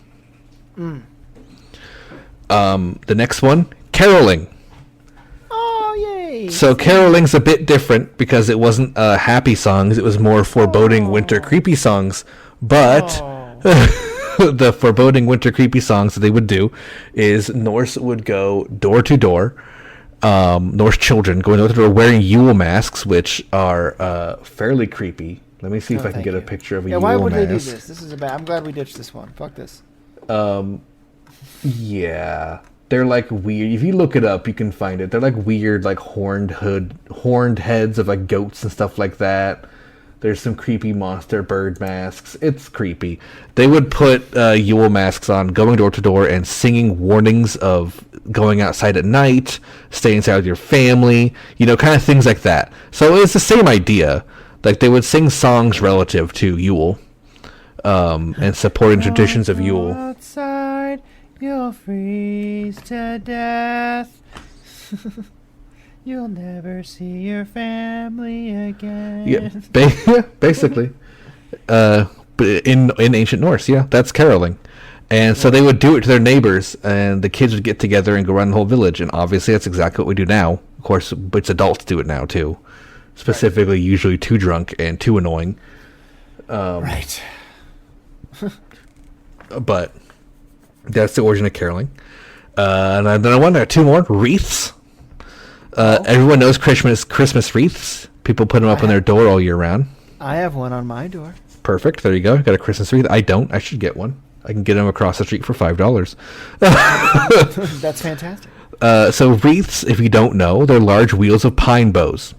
The next one, caroling. Oh, yay! So caroling's a bit different because it wasn't happy songs; it was more foreboding winter creepy songs. But the foreboding winter creepy songs that they would do is Norse would go door to door. Norse children going door to door wearing Yule masks, which are fairly creepy. Let me see if I can get a picture of a Yule mask. Why would they do this? This is I'm glad we ditched this one. Fuck this. Yeah, they're like weird. If you look it up, you can find it. They're like weird, like horned heads of like goats and stuff like that. There's some creepy monster bird masks. It's creepy. They would put Yule masks on, going door to door and singing warnings of going outside at night, stay inside with your family, kind of things like that. So it's the same idea. Like they would sing songs relative to Yule, and supporting traditions of Yule. Outside, you'll freeze to death. You'll never see your family again. Yeah, basically. But in ancient Norse, yeah, that's caroling. And so they would do it to their neighbors, and the kids would get together and go around the whole village. And obviously that's exactly what we do now. Of course, but adults do it now, too. Specifically, usually too drunk and too annoying. Right. But that's the origin of caroling. And then I wonder, two more. Wreaths. Everyone knows Christmas wreaths. People put them up on their door all year round. I have one on my door. Perfect. There you go. Got a Christmas wreath. I don't. I should get one. I can get them across the street for $5. That's fantastic. So wreaths, if you don't know, they're large wheels of pine boughs.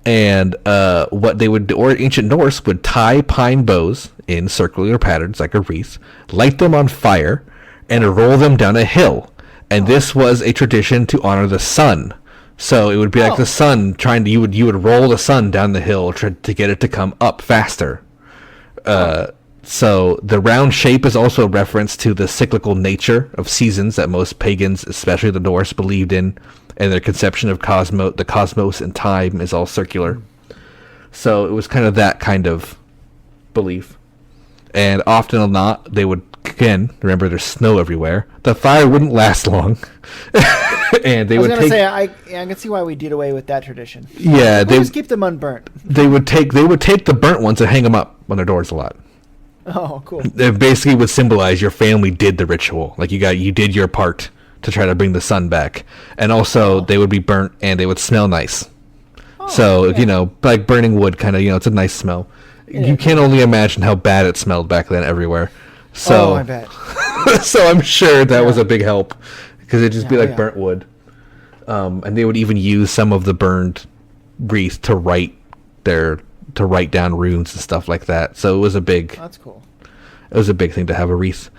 And what they would do, or ancient Norse would tie pine boughs in circular patterns like a wreath, light them on fire, and roll them down a hill. And this was a tradition to honor the sun. So it would be like the sun you would roll the sun down the hill to get it to come up faster. So the round shape is also a reference to the cyclical nature of seasons that most pagans, especially the Norse, believed in, and their conception of the cosmos and time is all circular. So it was kind of that kind of belief. And often or not, they would, again, remember there's snow everywhere, the fire wouldn't last long. And they would take... I can see why we did away with that tradition. Yeah, they just keep them unburnt. They would take the burnt ones and hang them up on their doors a lot. Oh, cool. It basically would symbolize your family did the ritual. Like you did your part to try to bring the sun back. And also they would be burnt and they would smell nice. So, like burning wood kind of, it's a nice smell. Yeah. You can only imagine how bad it smelled back then everywhere. So, I bet. So I'm sure that was a big help because it'd just be like burnt wood. And they would even use some of the burned wreath to write down runes and stuff like that. So it was a big... That's cool. It was a big thing to have a wreath.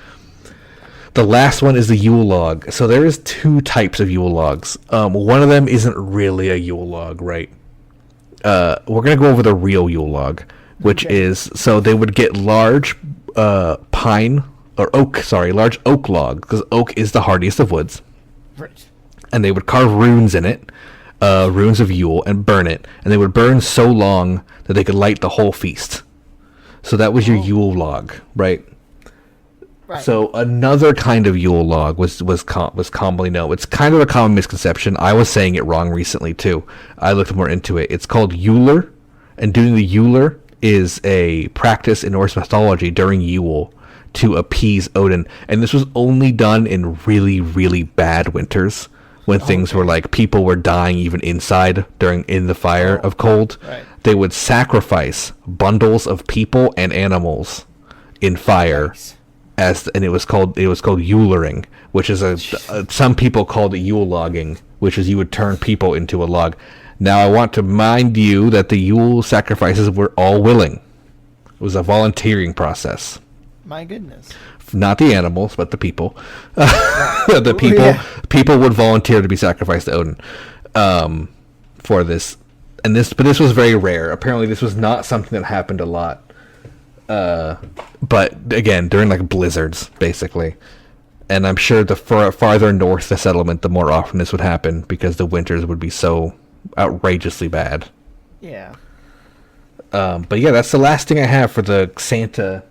The last one is the Yule log. So there is two types of Yule logs. One of them isn't really a Yule log, right? We're going to go over the real Yule log, which is... So they would get large large oak log, because oak is the hardiest of woods. Right. And they would carve runes in it, runes of Yule, and burn it. And they would burn so long that they could light the whole feast. So that was your Yule log, right? Right. So another kind of Yule log was commonly known. It's kind of a common misconception. I was saying it wrong recently too. I looked more into it. It's called Euler, and doing the Euler is a practice in Norse mythology during Yule to appease Odin. And this was only done in really, really bad winters when things were like people were dying even inside in the fire of cold. Right. They would sacrifice bundles of people and animals in fire. Nice. And it was called Eulering, which is some people called it Yule logging, which is you would turn people into a log. Now I want to mind you that the Yule sacrifices were all willing. It was a volunteering process. My goodness. Not the animals, but the people. The people people would volunteer to be sacrificed to Odin for this. But this was very rare. Apparently this was not something that happened a lot. But again, during like blizzards, basically. And I'm sure the farther north the settlement, the more often this would happen because the winters would be so outrageously bad. Yeah. But yeah, that's the last thing I have for the Santa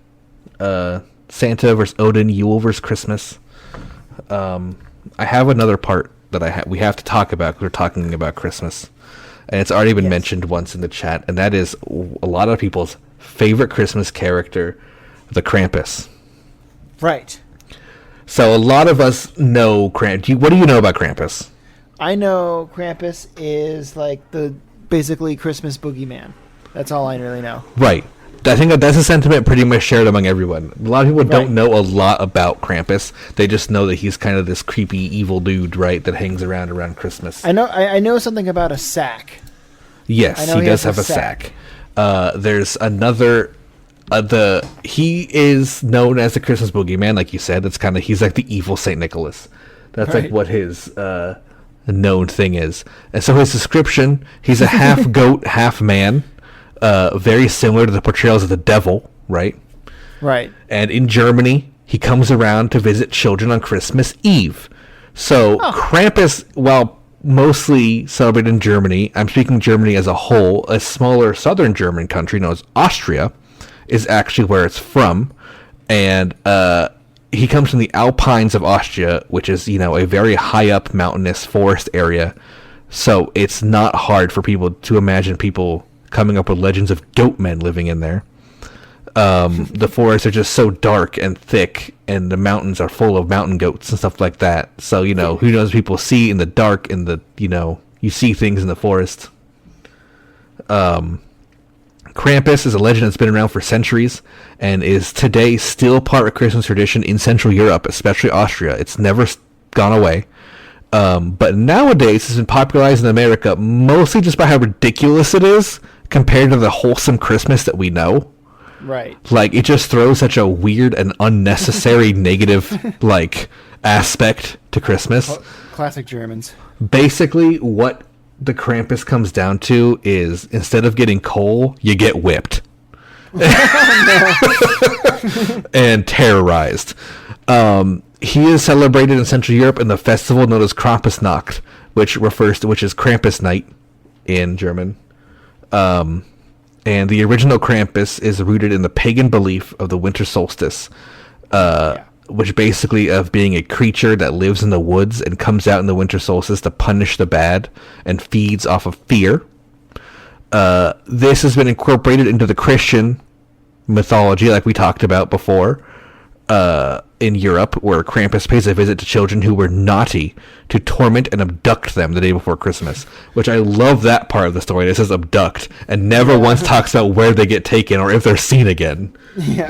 versus Odin, Yule versus Christmas. I have another part that we have to talk about because we're talking about Christmas. And it's already been mentioned once in the chat, and that is a lot of people's favorite Christmas character, the Krampus. Right. So a lot of us know Krampus. What do you know about Krampus? I know Krampus is like the basically Christmas boogeyman. That's all I really know. Right. I think that's a sentiment pretty much shared among everyone. A lot of people don't know a lot about Krampus. They just know that he's kind of this creepy, evil dude, right, that hangs around Christmas. I know something about a sack. Yes, he does have a sack. There's another. He is known as the Christmas boogeyman, like you said. He's like the evil Saint Nicholas. That's like what his known thing is. And so his description: he's a half goat, half man. Very similar to the portrayals of the devil, right? Right. And in Germany, he comes around to visit children on Christmas Eve. So Krampus, while mostly celebrated in Germany, I'm speaking Germany as a whole, a smaller southern German country known as Austria is actually where it's from. And he comes from the Alpines of Austria, which is, a very high up mountainous forest area. So it's not hard for people to imagine people coming up with legends of goat men living in there. The forests are just so dark and thick, and the mountains are full of mountain goats and stuff like that. So, who knows, people see in the dark, you see things in the forest. Krampus is a legend that's been around for centuries and is today still part of Christmas tradition in Central Europe, especially Austria. It's never gone away. But nowadays it's been popularized in America mostly just by how ridiculous it is compared to the wholesome Christmas that we know. Right. Like, it just throws such a weird and unnecessary negative, aspect to Christmas. Classic Germans. Basically, what the Krampus comes down to is, instead of getting coal, you get whipped. And terrorized. He is celebrated in Central Europe in the festival known as Krampusnacht, which is Krampus night in German. And the original Krampus is rooted in the pagan belief of the winter solstice, which basically of being a creature that lives in the woods and comes out in the winter solstice to punish the bad and feeds off of fear. This has been incorporated into the Christian mythology, like we talked about before, in Europe, where Krampus pays a visit to children who were naughty to torment and abduct them the day before Christmas. Which I love that part of the story. It says abduct and never once talks about where they get taken or if they're seen again. Yeah.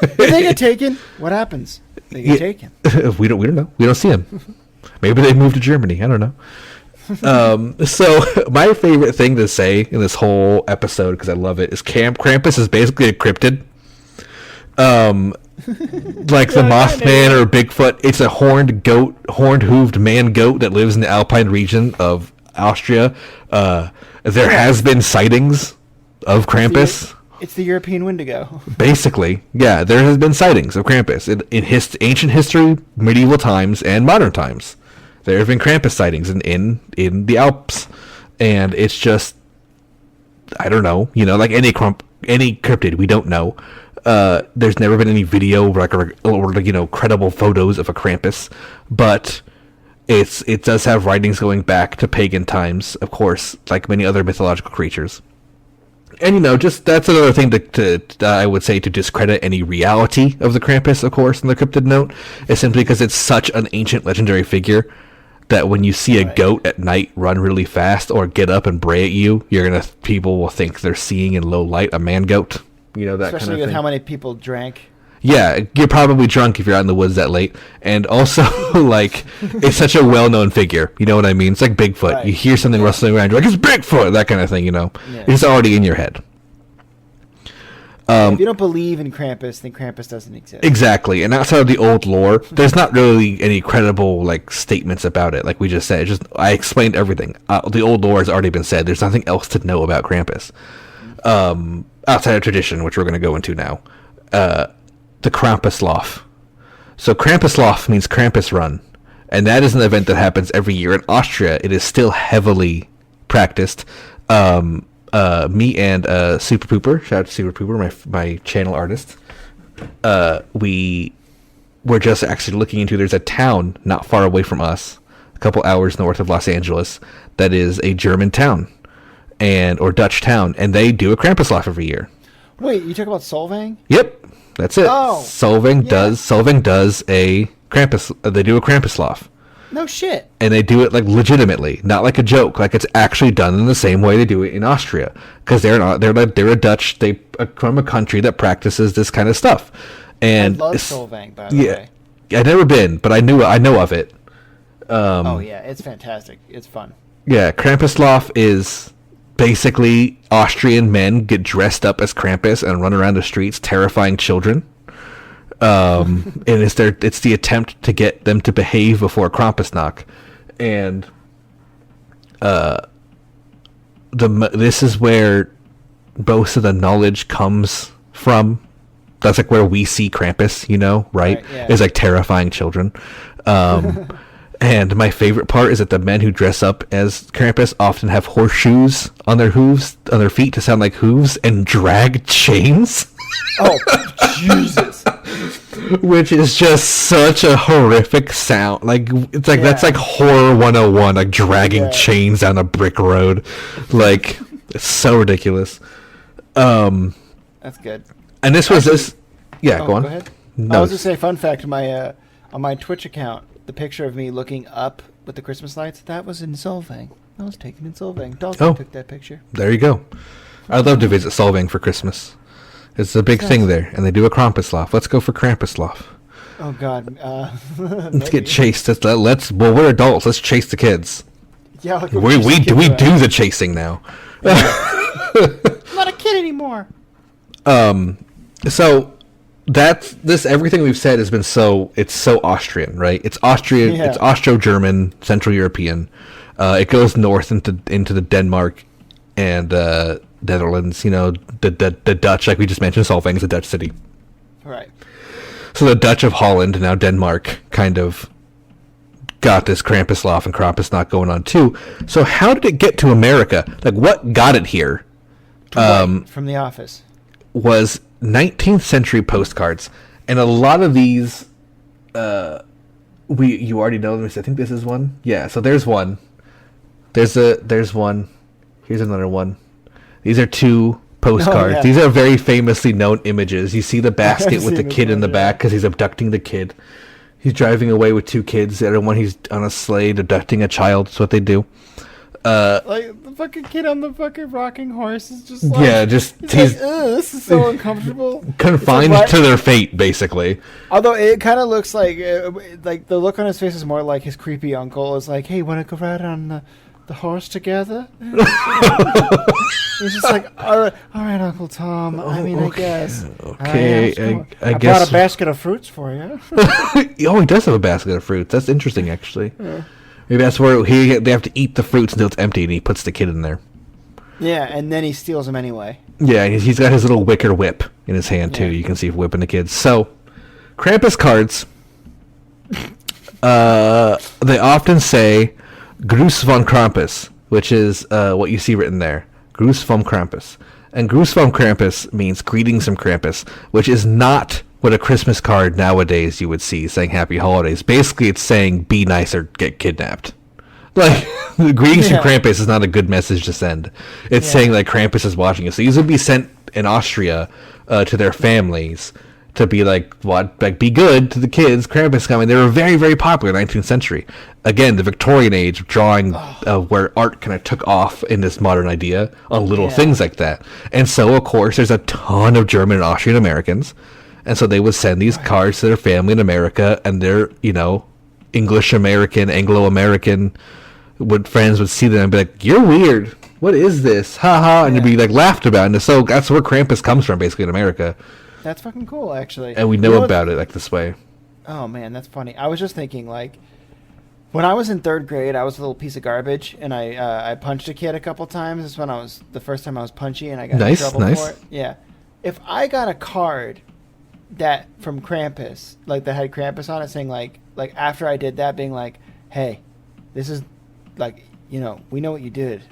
If they get taken, what happens? They get taken. We don't know. We don't see them. Maybe they moved to Germany. I don't know. So my favorite thing to say in this whole episode, because I love it, is Krampus is basically a cryptid. Like the Mothman or Bigfoot. It's a horned-hooved man goat that lives in the Alpine region of Austria. There has been sightings of Krampus. It's the European Wendigo. Basically, yeah, there has been sightings of Krampus in ancient history, medieval times, and modern times. There have been Krampus sightings in the Alps, and it's just, I don't know, like any cryptid, we don't know. There's never been any video or credible photos of a Krampus, but it does have writings going back to pagan times, of course, like many other mythological creatures. And just that's another thing to I would say to discredit any reality of the Krampus, of course, in the cryptid note, is simply because it's such an ancient legendary figure that when you see a goat at night run really fast or get up and bray at you, people will think they're seeing in low light a man goat. That Especially kind of thing. with how many people drank. Yeah, you're probably drunk if you're out in the woods that late. And also, it's such a well-known figure. You know what I mean? It's like Bigfoot. Right. You hear something rustling around, you're like, it's Bigfoot! That kind of thing, Yeah. It's already in your head. If you don't believe in Krampus, then Krampus doesn't exist. Exactly. And outside of the old lore, there's not really any credible, statements about it. Like we just said, I explained everything. The old lore has already been said. There's nothing else to know about Krampus. Outside of tradition, which we're going to go into now. The Krampuslauf. So Krampuslauf means Krampus Run, and that is an event that happens every year in Austria. It is still heavily practiced. Me and Super Pooper, shout out to Super Pooper, my channel artist. We were just actually looking into. There's a town not far away from us, a couple hours north of Los Angeles, that is a German town or Dutch town, and they do a Krampuslauf every year. Wait, you talk about Solvang? Yep. That's it. Oh, Solvang does a Krampus. They do a Krampuslauf. No shit. And they do it legitimately, not like a joke. Like it's actually done in the same way they do it in Austria, because they're a Dutch. They from a country that practices this kind of stuff. And I love Solvang, by the way. I've never been, but I know of it. It's fantastic. It's fun. Yeah, Krampuslauf is basically Austrian men get dressed up as Krampus and run around the streets terrifying children. And it's the attempt to get them to behave before Krampusnacht. And this is where most of the knowledge comes from. That's where we see Krampus, right? Yeah. Is terrifying children. And my favorite part is that the men who dress up as Krampus often have horseshoes on their feet to sound like hooves, and drag chains. Oh, Jesus. Which is just such a horrific sound. That's horror 101, dragging chains down a brick road. It's so ridiculous. That's good. And this was this. Yeah, go on. Go ahead. No. I was just say, fun fact, on my Twitch account, the picture of me looking up with the Christmas lights, that was in Solvang. I was taken in Solvang. Dalton took that picture. There you go. I'd love to visit Solvang for Christmas. It's a big thing there, and they do a Krampuslauf. Let's go for Krampuslauf. Oh, God. Let's get chased. We're adults. Let's chase the kids. Yeah, we do the chasing now. I'm not a kid anymore. So that's everything we've said has been it's so Austrian, right? It's Austrian, It's Austro-German, Central European. It goes north into the Denmark and Netherlands, the Dutch, like we just mentioned, Solvang is a Dutch city. Right. So the Dutch of Holland, now Denmark, kind of got this Krampuslauf and Krampusnacht going on too. So how did it get to America? What got it here? From The Office. Was 19th century postcards, and a lot of these you already know them. I think this is one. Yeah, so there's one. There's one. Here's another one. These are two postcards. These are very famously known images. You see the basket with the kid in the back because he's abducting the kid. He's driving away with two kids. The other one, he's on a sleigh abducting a child. That's what they do. The fucking kid on the fucking rocking horse is just he's this is so uncomfortable. Confined to their fate, basically. Although it kind of looks like the look on his face is more like his creepy uncle is like, hey, want to go ride on the horse together? He's just like, all right, Uncle Tom. I mean, I guess. Okay, I guess. I brought a basket of fruits for you. Oh, he does have a basket of fruits. That's interesting, actually. Yeah. Maybe that's where they have to eat the fruits until it's empty, and he puts the kid in there. Yeah, and then he steals them anyway. Yeah, he's got his little wicker whip in his hand, too. You can see him whipping the kids. So, Krampus cards, they often say Gruß von Krampus, which is what you see written there. Gruß vom Krampus. And Gruß vom Krampus means greetings from Krampus, which is not what a Christmas card nowadays you would see saying Happy Holidays. Basically, it's saying be nice or get kidnapped. Like, greetings from Krampus is not a good message to send. It's saying like Krampus is watching you. So these would be sent in Austria to their families to be like, what, like, be good to the kids. Krampus coming. They were very, very popular in the 19th century. Again, the Victorian age of drawing where art kind of took off in this modern idea on little things like that. And so, of course, there's a ton of German and Austrian Americans. And so they would send these cards to their family in America, and their, English American, Anglo American friends would see them and be like, "You're weird. What is this? Ha ha!" And you'd be like laughed about. And so that's where Krampus comes from, basically in America. That's fucking cool, actually. And we know about it like this way. Oh man, that's funny. I was just thinking, like, when I was in 3rd grade, I was a little piece of garbage, and I punched a kid a couple times. This was the first time I was punchy, and I got in trouble for it. Yeah. If I got a card that from Krampus, like that had Krampus on it, saying like after I did that, being like, "Hey, this is like, we know what you did.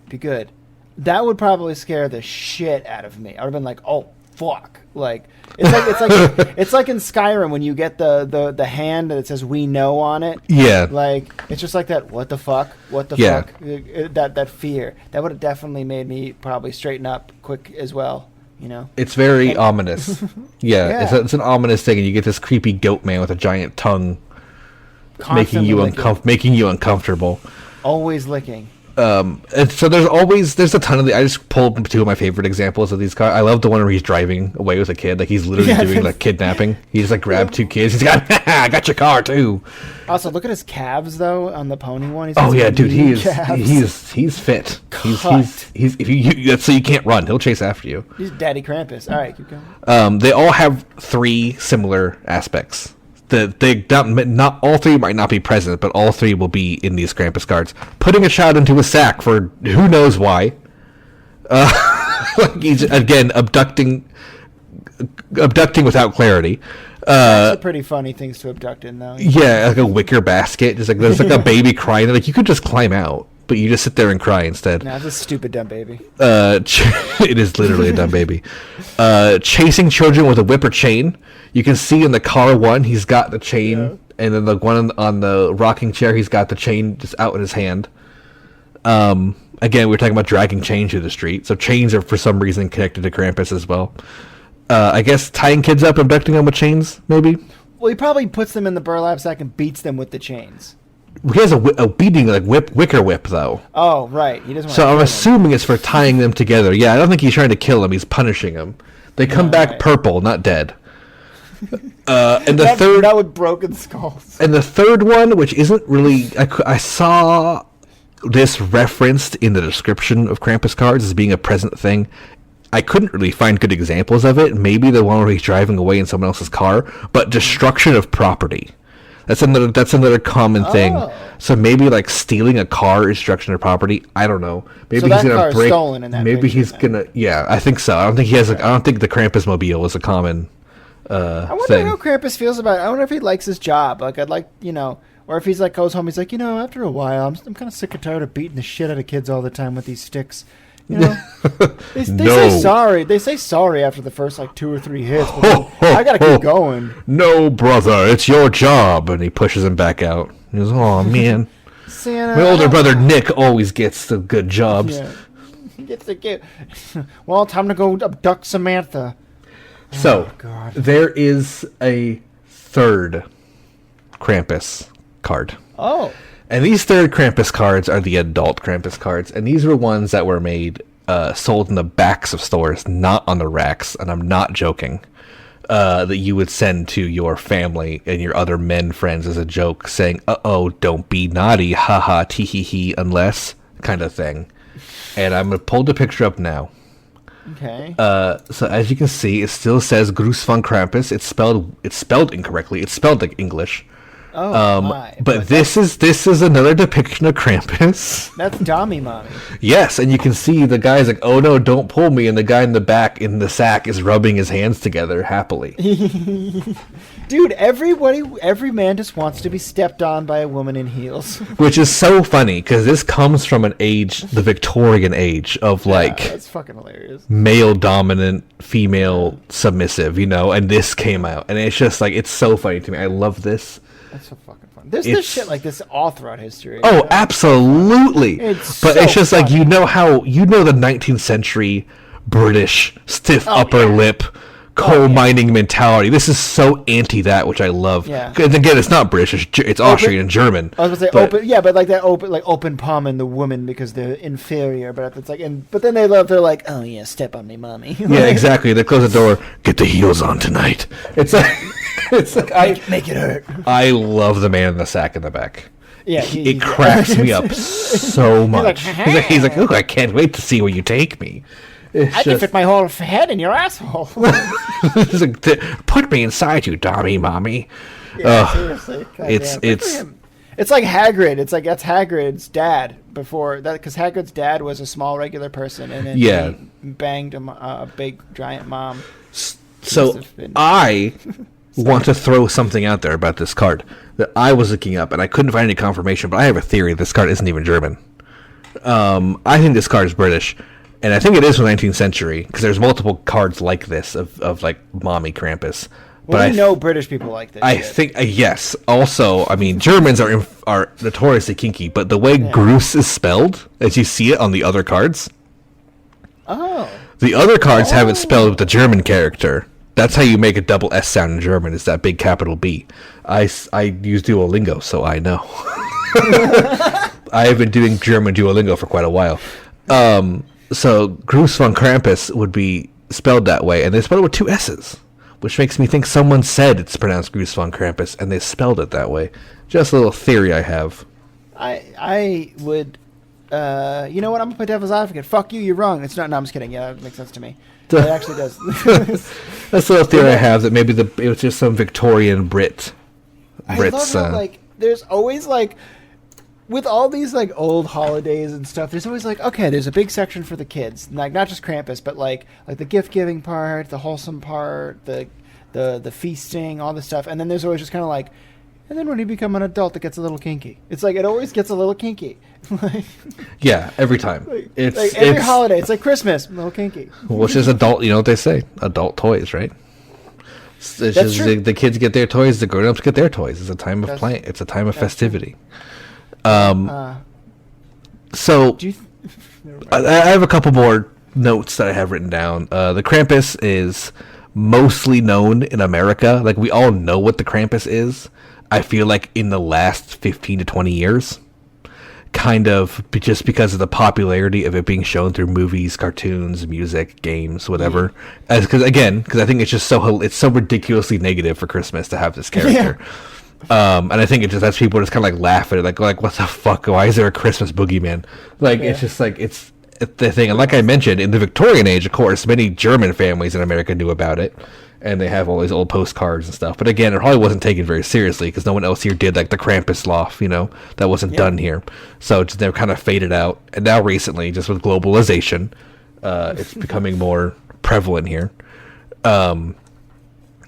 Be good." That would probably scare the shit out of me. I would have been like, "Oh fuck!" Like it's like in Skyrim when you get the hand that says "We know" on it. Yeah. Like it's just like that. What the fuck? What the fuck? That fear that would have definitely made me probably straighten up quick as well. It's very ominous. Yeah. It's an ominous thing, and you get this creepy goat man with a giant tongue, making you uncomfortable. Always licking. And so there's a ton of I just pulled 2 of my favorite examples of these cars. I love the one where he's driving away with a kid, like he's literally doing like kidnapping. He just like grabbed 2 kids. He's got, I got your car too. Also, look at his calves though on the pony one. Dude, he's fit. He's if you that's so you can't run. He'll chase after you. He's Daddy Krampus. All right, keep going. They all have 3 similar aspects. Not all 3 might not be present, but all 3 will be in these Krampus cards. Putting a child into a sack for who knows why. He's again abducting without clarity. That's pretty funny things to abduct in, though. Yeah, like a wicker basket. Just like there's like a baby crying. Like you could just climb out, but you just sit there and cry instead. Nah, it's a stupid dumb baby. It is literally a dumb baby. Chasing children with a whip or chain. You can see in the car one, he's got the chain, and then the one on the rocking chair, he's got the chain just out in his hand. Again, we were talking about dragging chains through the street, so chains are for some reason connected to Krampus as well. I guess tying kids up, abducting them with chains, maybe? Well, he probably puts them in the burlap sack and beats them with the chains. He has a beating, like wicker whip, though. Oh, right. He doesn't. So I'm assuming it's for tying them together. Yeah, I don't think he's trying to kill them. He's punishing them. They come back purple, not dead. And the third, that with broken skulls. And the third one, which isn't really, I saw this referenced in the description of Krampus cards as being a present thing. I couldn't really find good examples of it. Maybe the one where he's driving away in someone else's car, but destruction of property. That's another common thing. So maybe like stealing a car is destruction of property. I don't know. Maybe so he's gonna break. Stolen in that maybe he's then. gonna. Yeah, I think so. I don't think he has. I don't think the Krampus mobile is a common. I wonder thing. how Krampus feels about it. I wonder if he likes his job. Like I'd like or if he's like goes home. He's like after a while, I'm kind of sick and tired of beating the shit out of kids all the time with these sticks. They say sorry. They say sorry after the first 2 or 3 hits. But I gotta keep going. No, brother, it's your job. And he pushes him back out. He goes, "Oh man, Santa, my older brother Nick always gets the good jobs." Yeah. He gets the gift. Well, time to go abduct Samantha. So God. There is a third Krampus card. Oh. And these third Krampus cards are the adult Krampus cards, and these were ones that were made, sold in the backs of stores, not on the racks, and I'm not joking, that you would send to your family and your other men friends as a joke, saying, "Uh-oh, don't be naughty, haha, tee-hee-hee, unless," kind of thing. And I'm going to pull the picture up now. Okay. So as you can see, it still says Gruß von Krampus. It's spelled incorrectly. It's spelled like English. Oh my! But this is another depiction of Krampus. That's Dommy Mommy. Yes, and you can see the guy's like, "Oh no, don't pull me," and the guy in the back in the sack is rubbing his hands together happily. Dude, every man just wants to be stepped on by a woman in heels. Which is so funny because this comes from an age, the Victorian age of like that's fucking hilarious. Male dominant, female submissive, and this came out, and it's just like it's so funny to me. I love this. That's so fucking fun. There's this shit like this all throughout history. Oh, absolutely. It's just like the 19th century British stiff upper lip coal mining mentality. This is so anti that, which I love. Yeah. And again, it's not British. It's Austrian and German. I was gonna say open, but like that open palm in the woman because they're inferior. But it's like, but then they're like, oh yeah, step on me, mommy. Yeah, exactly. They close the door. Get the heels on tonight. It's like. It's like make it hurt. I love the man in the sack in the back. Yeah, it cracks me up so much. He's like, oh, I can't wait to see where you take me. I can fit my whole head in your asshole. It's like, put me inside you, Dommy Mommy. Yeah, seriously. It's like Hagrid. It's like that's Hagrid's dad before that because Hagrid's dad was a small regular person and then he banged a big giant mom. So I want to throw something out there about this card that I was looking up, and I couldn't find any confirmation, but I have a theory this card isn't even German. I think this card is British, and I think it is from the 19th century, because there's multiple cards like this of like Mommy Krampus. Well, but I know British people like this. I think, yes. Also, I mean, Germans are notoriously kinky, but the way Gruß is spelled, as you see it on the other cards, the other cards have it spelled with the German character. That's how you make a double S sound in German, is that big capital B. I use Duolingo, so I know. I have been doing German Duolingo for quite a while. So Gruß von Krampus would be spelled that way, and they spelled it with two S's, which makes me think someone said it's pronounced Gruß von Krampus, and they spelled it that way. Just a little theory I have. I would... you know what? I'm going to play devil's advocate. Fuck you, you're wrong. It's not... No, I'm just kidding. Yeah, that makes sense to me. It actually does. That's a little theory I have, that maybe it was just some Victorian Brits. I love how, like, there's always, like... With all these, like, old holidays and stuff, there's always, like, okay, there's a big section for the kids. Like, not just Krampus, but, like the gift-giving part, the wholesome part, the feasting, all this stuff. And then there's always just kind of like... And then when you become an adult, it gets a little kinky. It's like, it always gets a little kinky. Yeah, every time. It's like every holiday. It's like Christmas, a little kinky. Well, it's just adult, you know what they say? Adult toys, right? It's just the kids get their toys, the grown-ups get their toys. It's a time of play. It's a time of festivity. So, I have a couple more notes that I have written down. The Krampus is mostly known in America. Like, we all know what the Krampus is. I feel like in the last 15 to 20 years, kind of just because of the popularity of it being shown through movies, cartoons, music, games, whatever. Because I think it's just it's so ridiculously negative for Christmas to have this character. And I think it just has people just kind of like laugh at it, like what the fuck? Why is there a Christmas boogeyman? Like it's just like it's the thing. And like I mentioned, in the Victorian age, of course, many German families in America knew about it. And they have all these old postcards and stuff. But again, it probably wasn't taken very seriously because no one else here did like the Krampus loft, that wasn't done here. So they're kind of faded out. And now recently, just with globalization, it's becoming more prevalent here.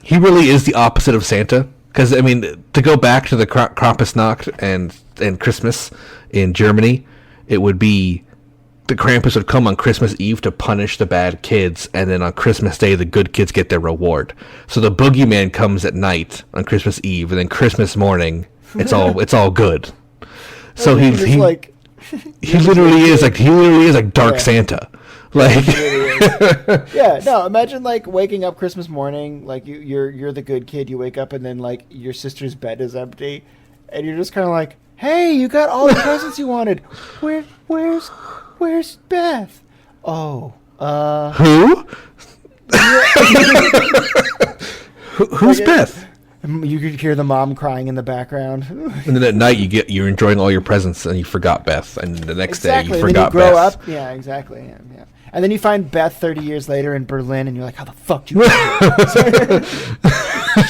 He really is the opposite of Santa. Because, I mean, to go back to the Krampusnacht and Christmas in Germany, it would be the Krampus would come on Christmas Eve to punish the bad kids, and then on Christmas Day, the good kids get their reward. So the boogeyman comes at night on Christmas Eve, and then Christmas morning, it's all good. So he literally is like Dark Santa. Like yeah, no, imagine like waking up Christmas morning, like you're the good kid, you wake up and then like your sister's bed is empty, and you're just kind of like, hey, you got all the presents you wanted. Where's Beth? Oh, who? Who's Beth? You could hear the mom crying in the background. And then at night you're enjoying all your presents and you forgot Beth, and the next day you forgot Beth. Grow Beth. Up. Yeah, exactly. Yeah. And then you find Beth 30 years later in Berlin, and you're like, how the fuck did you do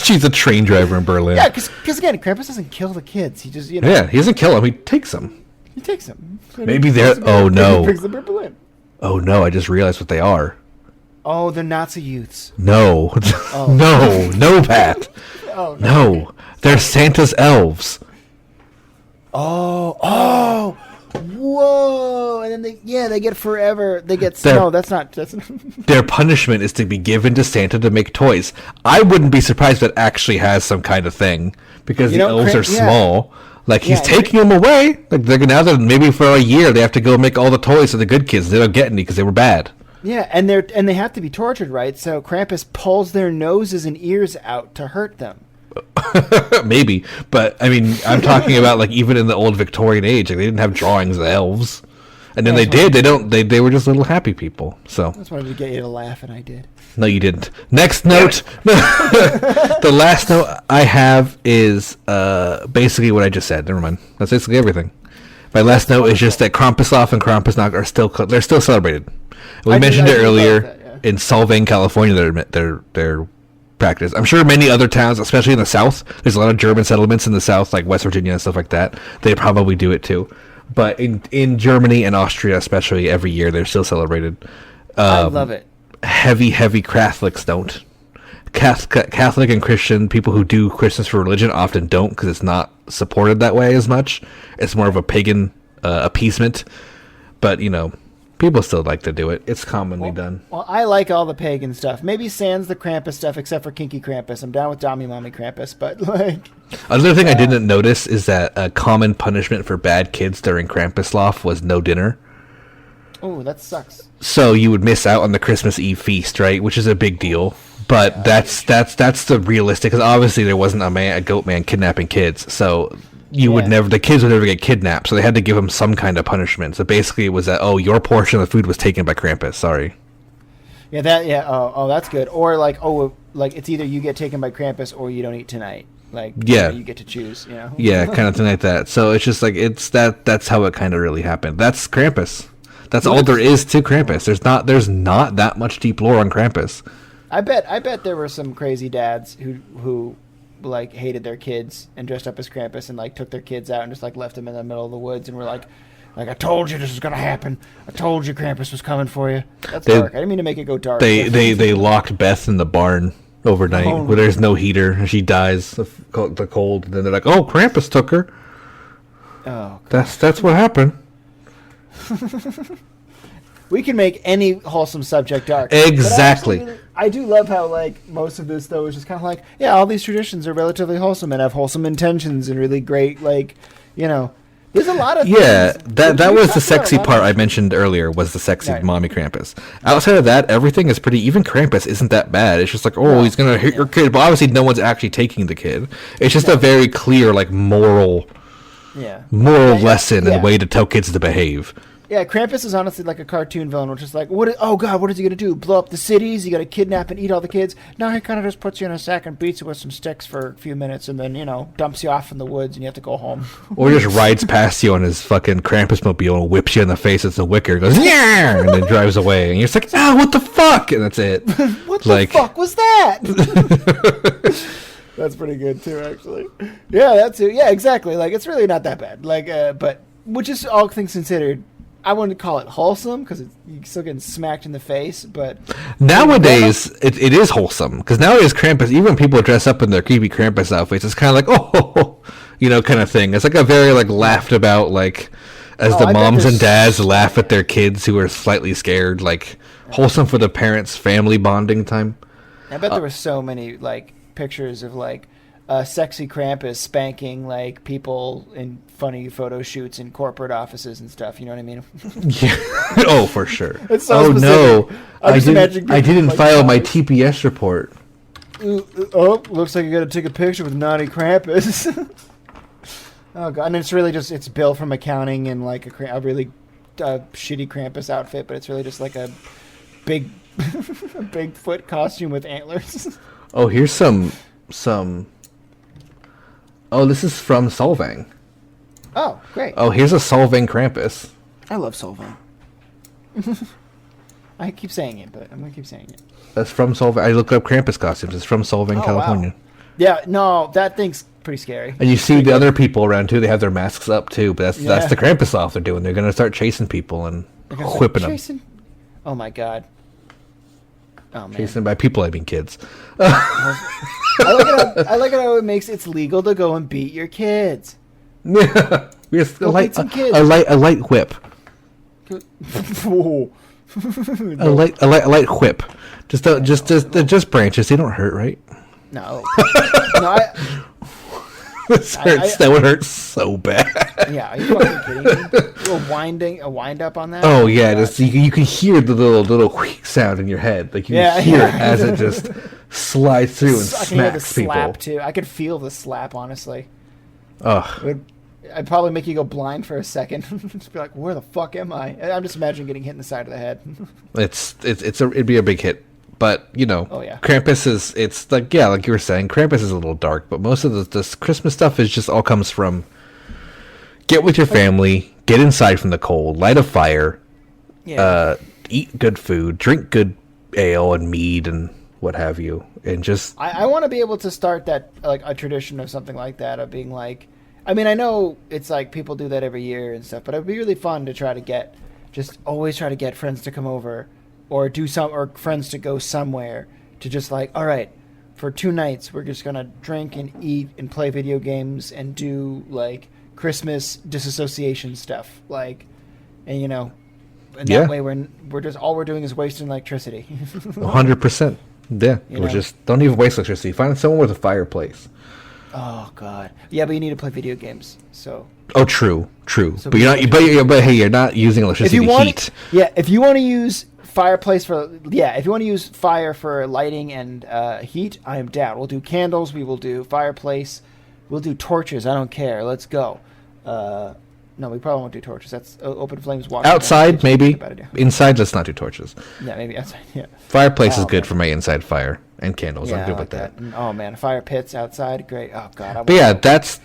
She's a train driver in Berlin. Yeah, because again, Krampus doesn't kill the kids. He just, Yeah, he doesn't kill them. He takes them. He takes them. Maybe they're... Oh, no. He brings them to Berlin. Oh, no, I just realized what they are. Oh, they're Nazi youths. No. Oh. No, Pat. Oh, No. They're Santa's elves. Oh. Whoa. And then they get forever. They get... No, that's not... Their punishment is to be given to Santa to make toys. I wouldn't be surprised if it actually has some kind of thing. Because the elves are small. Like, he's taking them away. Like, now that maybe for a year they have to go make all the toys for the good kids. They don't get any because they were bad. Yeah, and they have to be tortured, right? So Krampus pulls their noses and ears out to hurt them. Maybe, but I mean, I'm talking about like even in the old Victorian age, like, they didn't have drawings of elves, and then they did. They were just little happy people. So I just wanted to get you to laugh, and I did. No, you didn't. Next note. The last note I have is basically what I just said. Never mind. That's basically everything. My last note is just that Krampuslauf and Krampusnacht are still celebrated. We mentioned it earlier in Solvang, California. They're practice. I'm sure many other towns, especially in the South, there's a lot of German settlements in the South, like West Virginia and stuff like that. They probably do it too. But in Germany and Austria, especially, every year they're still celebrated. I love it. Heavy Catholics don't. Catholic and Christian people who do Christmas for religion often don't because it's not supported that way as much. It's more of a pagan appeasement. But people still like to do it. It's commonly done. Well, I like all the pagan stuff. Maybe sans the Krampus stuff, except for Kinky Krampus. I'm down with Dommy Mommy Krampus, but like... Another thing I didn't notice is that a common punishment for bad kids during Krampuslauf was no dinner. Oh, that sucks. So you would miss out on the Christmas Eve feast, right? Which is a big deal. But that's the realistic, because obviously there wasn't a goat man kidnapping kids, so... the kids would never get kidnapped, so they had to give them some kind of punishment. So basically it was that, your portion of the food was taken by Krampus, sorry. That's good. Or it's either you get taken by Krampus or you don't eat tonight. You get to choose, Yeah, kind of thing like that. So it's just like, that's how it kind of really happened. That's Krampus. That's all there is to Krampus. There's not that much deep lore on Krampus. I bet there were some crazy dads who hated their kids and dressed up as Krampus and took their kids out and just left them in the middle of the woods and were like I told you this was gonna happen. I told you Krampus was coming for you. That's dark. I didn't mean to make it go dark. They locked Beth in the barn overnight where there's no heater and she dies of the cold. And then they're like, "Oh, Krampus took her." Oh, God. That's what happened. We can make any wholesome subject dark. Exactly. I do love how most of this though is just kind of all these traditions are relatively wholesome and have wholesome intentions and really great there's a lot of things. That was the sexy part I mentioned earlier, was the sexy mommy Krampus. Outside of that, everything is pretty... Even Krampus isn't that bad. It's just he's going to hit your kid. But obviously no one's actually taking the kid. It's just a very clear moral lesson and way to tell kids to behave. Yeah, Krampus is honestly like a cartoon villain, which is what is he going to do? Blow up the cities? You got to kidnap and eat all the kids? No, he kind of just puts you in a sack and beats you with some sticks for a few minutes and then, dumps you off in the woods and you have to go home. Or just rides past you on his fucking Krampus-mobile and whips you in the face with the wicker, goes, yeah, and then drives away. And you're just what the fuck? And that's it. What the fuck was that? That's pretty good, too, actually. Yeah, that's it. Yeah, exactly. It's really not that bad. But, which is all things considered... I wouldn't call it wholesome because you're still getting smacked in the face, but nowadays it is wholesome because nowadays Krampus, even when people dress up in their creepy Krampus outfits, it's kind of kind of thing. It's a very laughed about as the moms and dads laugh at their kids who are slightly scared, wholesome for the parents, family bonding time. I bet there were so many pictures of sexy Krampus spanking people in funny photo shoots in corporate offices and stuff. You know what I mean? Yeah. Oh, for sure. It's so specific. No, I didn't file my TPS report. Looks like you got to take a picture with naughty Krampus. Oh god! And it's really just it's Bill from accounting in a really shitty Krampus outfit, but it's really just a big a Bigfoot costume with antlers. Oh, here's some. Oh, this is from Solvang. Oh, great. Oh, here's a Solvang Krampus. I love Solvang. I keep saying it, but I'm going to keep saying it. That's from Solvang. I looked up Krampus costumes. It's from Solvang, California. Wow. Yeah, no, that thing's pretty scary. And you see the other people around too. They have their masks up too. But that's the Krampus off they're doing. They're gonna start chasing people and whipping them. Oh my god. Oh man. Chasing by people, I mean kids. I like it how it makes it's legal to go and beat your kids. Yeah, a light whip. Whoa. A light whip. Just branches. They don't hurt, right? No. That would hurt so bad. Yeah, are you fucking kidding me? A wind up on that? Oh yeah, just you can hear the little wheak sound in your head. Like you can hear it as it just slides through and smacks people. I can hear the slap too. I could feel the slap, honestly. Ugh. I'd probably make you go blind for a second. Just be like, where the fuck am I? I'm just imagining getting hit in the side of the head. It'd be a big hit. But, Krampus it's like you were saying, Krampus is a little dark, but most of this Christmas stuff is just all comes from get with your family, get inside from the cold, light a fire, eat good food, drink good ale and mead and what have you, and just... I want to be able to start that, like, a tradition of something like that, of being like... I mean, I know it's like people do that every year and stuff, but it'd be really fun to always try to get friends to come over or friends to go somewhere to just like, all right, for 2 nights, we're just going to drink and eat and play video games and do like Christmas disassociation stuff. Like, and that way we're just, all we're doing is wasting electricity. 100%. Yeah. We're just, don't even waste electricity. Find someone with a fireplace. Oh God. Yeah, but you need to play video games. So. Oh, true. So but you're not using electricity to heat. Yeah, if you want to use if you want to use fire for lighting and heat, I am down. We'll do candles. We will do fireplace. We'll do torches. I don't care. Let's go. No, we probably won't do torches. That's open flames. Outside, maybe. Inside, let's not do torches. Yeah, maybe outside. Yeah. Fireplace is good for my inside fire and candles. I'm good with that. Oh man, fire pits outside, great. Oh God. But yeah, that's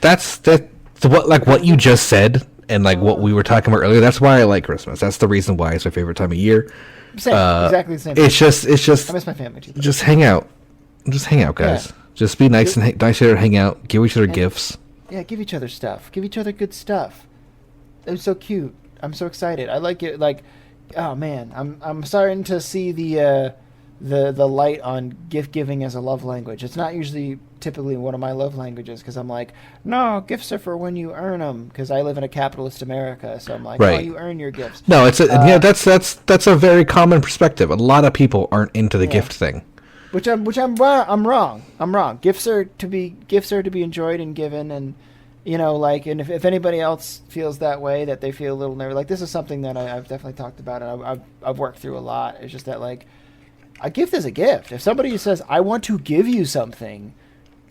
what you just said, and like what we were talking about earlier. That's why I like Christmas. That's the reason why it's my favorite time of year. Same, exactly the same. It's just. I miss my family too. Just hang out, guys. Yeah. Just be nice and nice to hang out. Give each other gifts. Yeah, give each other stuff. Give each other good stuff. It was so cute. I'm so excited. I like it. Like, oh man, I'm starting to see the light on gift giving as a love language. It's not usually typically one of my love languages because I'm like, no, gifts are for when you earn them because I live in a capitalist America. So I'm like, you earn your gifts. No, that's a very common perspective. A lot of people aren't into the gift thing. Which I'm wrong. I'm wrong. Gifts are to be enjoyed and given, and and if anybody else feels that way, that they feel a little nervous, like this is something that I've definitely talked about and I've worked through a lot. It's just that like a gift is a gift. If somebody says I want to give you something,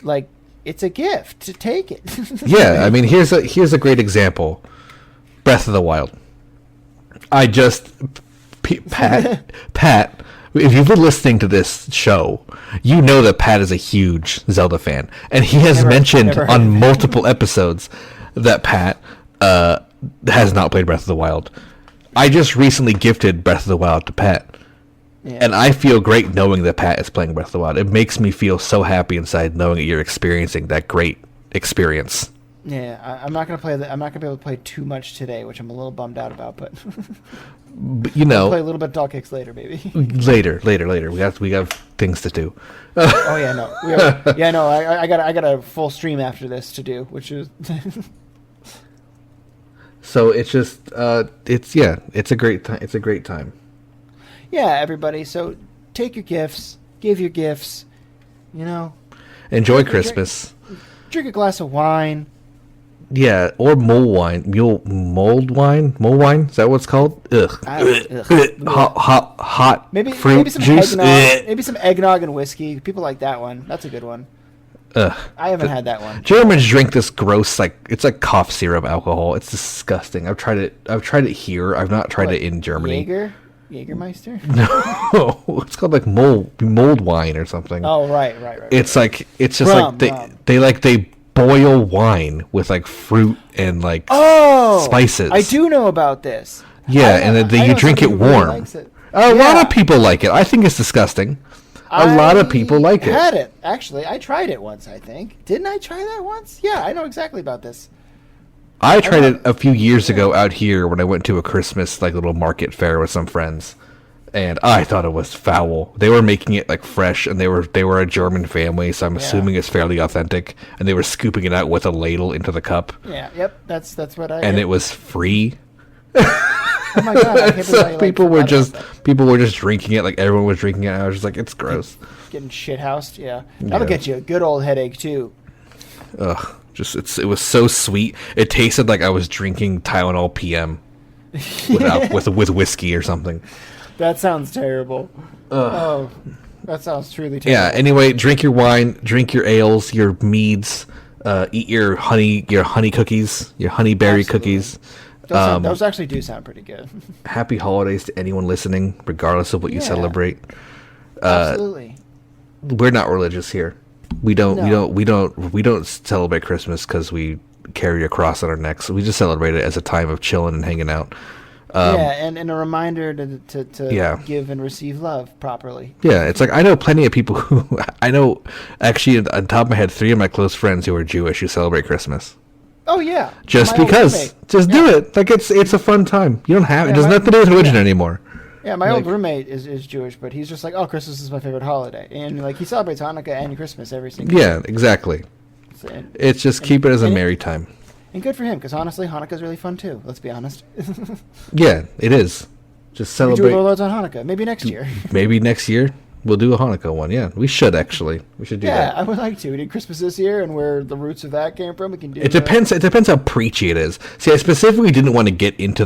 like it's a gift to take it. Yeah, I mean here's a great example. Breath of the Wild. Pat. If you've been listening to this show, you know that Pat is a huge Zelda fan, and he has mentioned on multiple episodes that Pat has not played Breath of the Wild. I just recently gifted Breath of the Wild to Pat, and I feel great knowing that Pat is playing Breath of the Wild. It makes me feel so happy inside knowing that you're experiencing that great experience. Yeah, I'm not gonna play I'm not gonna be able to play too much today, which I'm a little bummed out about. But I'll play a little bit of Doll Kicks later, maybe. Later. We have things to do. Oh yeah, no. I got a full stream after this to do, which is. So it's just it's a great time. It's a great time. Yeah, everybody. So take your gifts, give your gifts. Enjoy Christmas. Drink a glass of wine. Yeah, or mold wine. Mold wine? Is that what it's called? Ugh. Hot maybe some juice. Eggnog. Maybe some eggnog and whiskey. People like that one. That's a good one. Ugh. I haven't had that one. Germans drink this gross, it's like cough syrup alcohol. It's disgusting. I've tried it here. I've not tried it in Germany. Jägermeister? No, it's called like mold wine or something. Oh right. It's just rum, like they boil wine with like fruit and like spices. I do know about this. Yeah, and then you drink it warm. Really a lot of people like it. I think it's disgusting. A lot of people like it. I had it, actually. I tried it once, I think. Didn't I try that once? Yeah, I know exactly about this. I tried it a few years ago out here when I went to a Christmas like little market fair with some friends, and I thought it was foul. They were making it like fresh, and they were a German family, so I'm assuming it's fairly authentic. And they were scooping it out with a ladle into the cup. Yeah, yep, that's what I. And it was free. Oh my god! I can't So believe I, people were just drinking it, like everyone was drinking it. I was just like, it's gross. Getting shithoused, yeah. That'll get you a good old headache too. Ugh. It was so sweet. It tasted like I was drinking Tylenol PM with whiskey or something. That sounds terrible. Oh, that sounds truly terrible. Yeah. Anyway, drink your wine, drink your ales, your meads, eat your honey cookies, your honeyberry cookies. Those actually do sound pretty good. Happy holidays to anyone listening, regardless of what you celebrate. Absolutely. We're not religious here. We don't celebrate Christmas because we carry a cross on our necks. We just celebrate it as a time of chilling and hanging out. And a reminder to give and receive love properly. Yeah, it's like I know plenty of people who actually on top of my head 3 of my close friends who are Jewish who celebrate Christmas. Oh yeah, just because, do it. Like it's a fun time. You don't have it does nothing to do with religion anymore. Yeah, my old roommate is Jewish, but he's just like, oh, Christmas is my favorite holiday, and like he celebrates Hanukkah and Christmas every single year. Yeah, exactly. It's just keep it as a merry time. And good for him, because honestly, Hanukkah's really fun too. Let's be honest. Yeah, it is. Just celebrate. We do Warlords on Hanukkah. Maybe next year. Maybe next year we'll do a Hanukkah one. Yeah, we should actually. We should do that. Yeah, I would like to. We did Christmas this year, and where the roots of that came from, we can do. It depends. It depends how preachy it is. See, I specifically didn't want to get into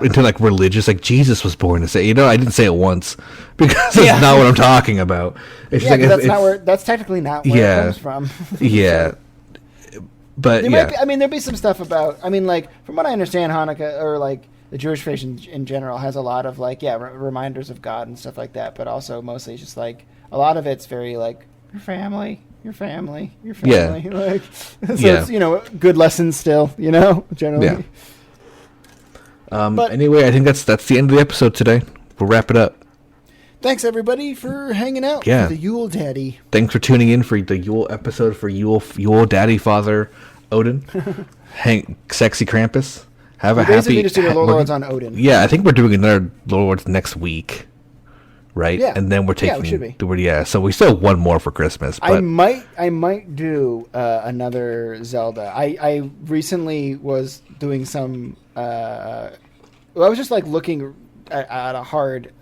into like religious, like Jesus was born to say. I didn't say it once because that's not what I'm talking about. It's just like that's technically not where it comes from. Yeah. But there'd be some stuff about. Like from what I understand, Hanukkah or like the Jewish faith in general has a lot of like reminders of God and stuff like that. But also mostly just like a lot of it's very like your family. Yeah. Like it's good lessons still. Generally. Yeah. But anyway, I think that's the end of the episode today. We'll wrap it up. Thanks everybody for hanging out. Yeah. For the Yule Daddy. Thanks for tuning in for the Yule episode for Yule Daddy Father Odin, Sexy Krampus. Have a happy. Basically, just doing Lords on Odin. Yeah, I think we're doing another Lords next week, right? Yeah. And then we're taking. Yeah, we should be. Yeah, so we still have one more for Christmas. But I might do another Zelda. I recently was doing some. I was just like looking at a hard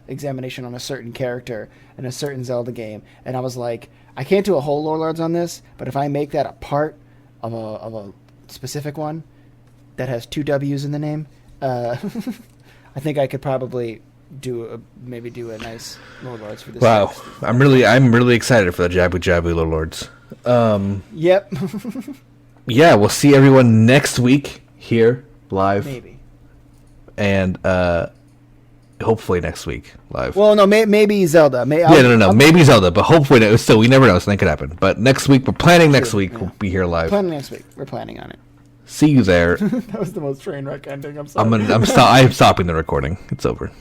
examination on a certain character in a certain Zelda game, and I was like, I can't do a whole Lords on this, but if I make that a part of a specific one that has 2 W's in the name, I think I could probably do a nice Lords for this. Wow, I'm really excited for the Jabu Jabu Lords. Yep. Yeah, we'll see everyone next week here live. Maybe. And hopefully next week live. Well, no, maybe Zelda. Maybe Zelda, but hopefully still we never know. Something could happen. But next week we're planning. Next week we'll be here live. We're planning on it. See you there. That was the most train wreck ending. I'm sorry. I'm stopping the recording. It's over.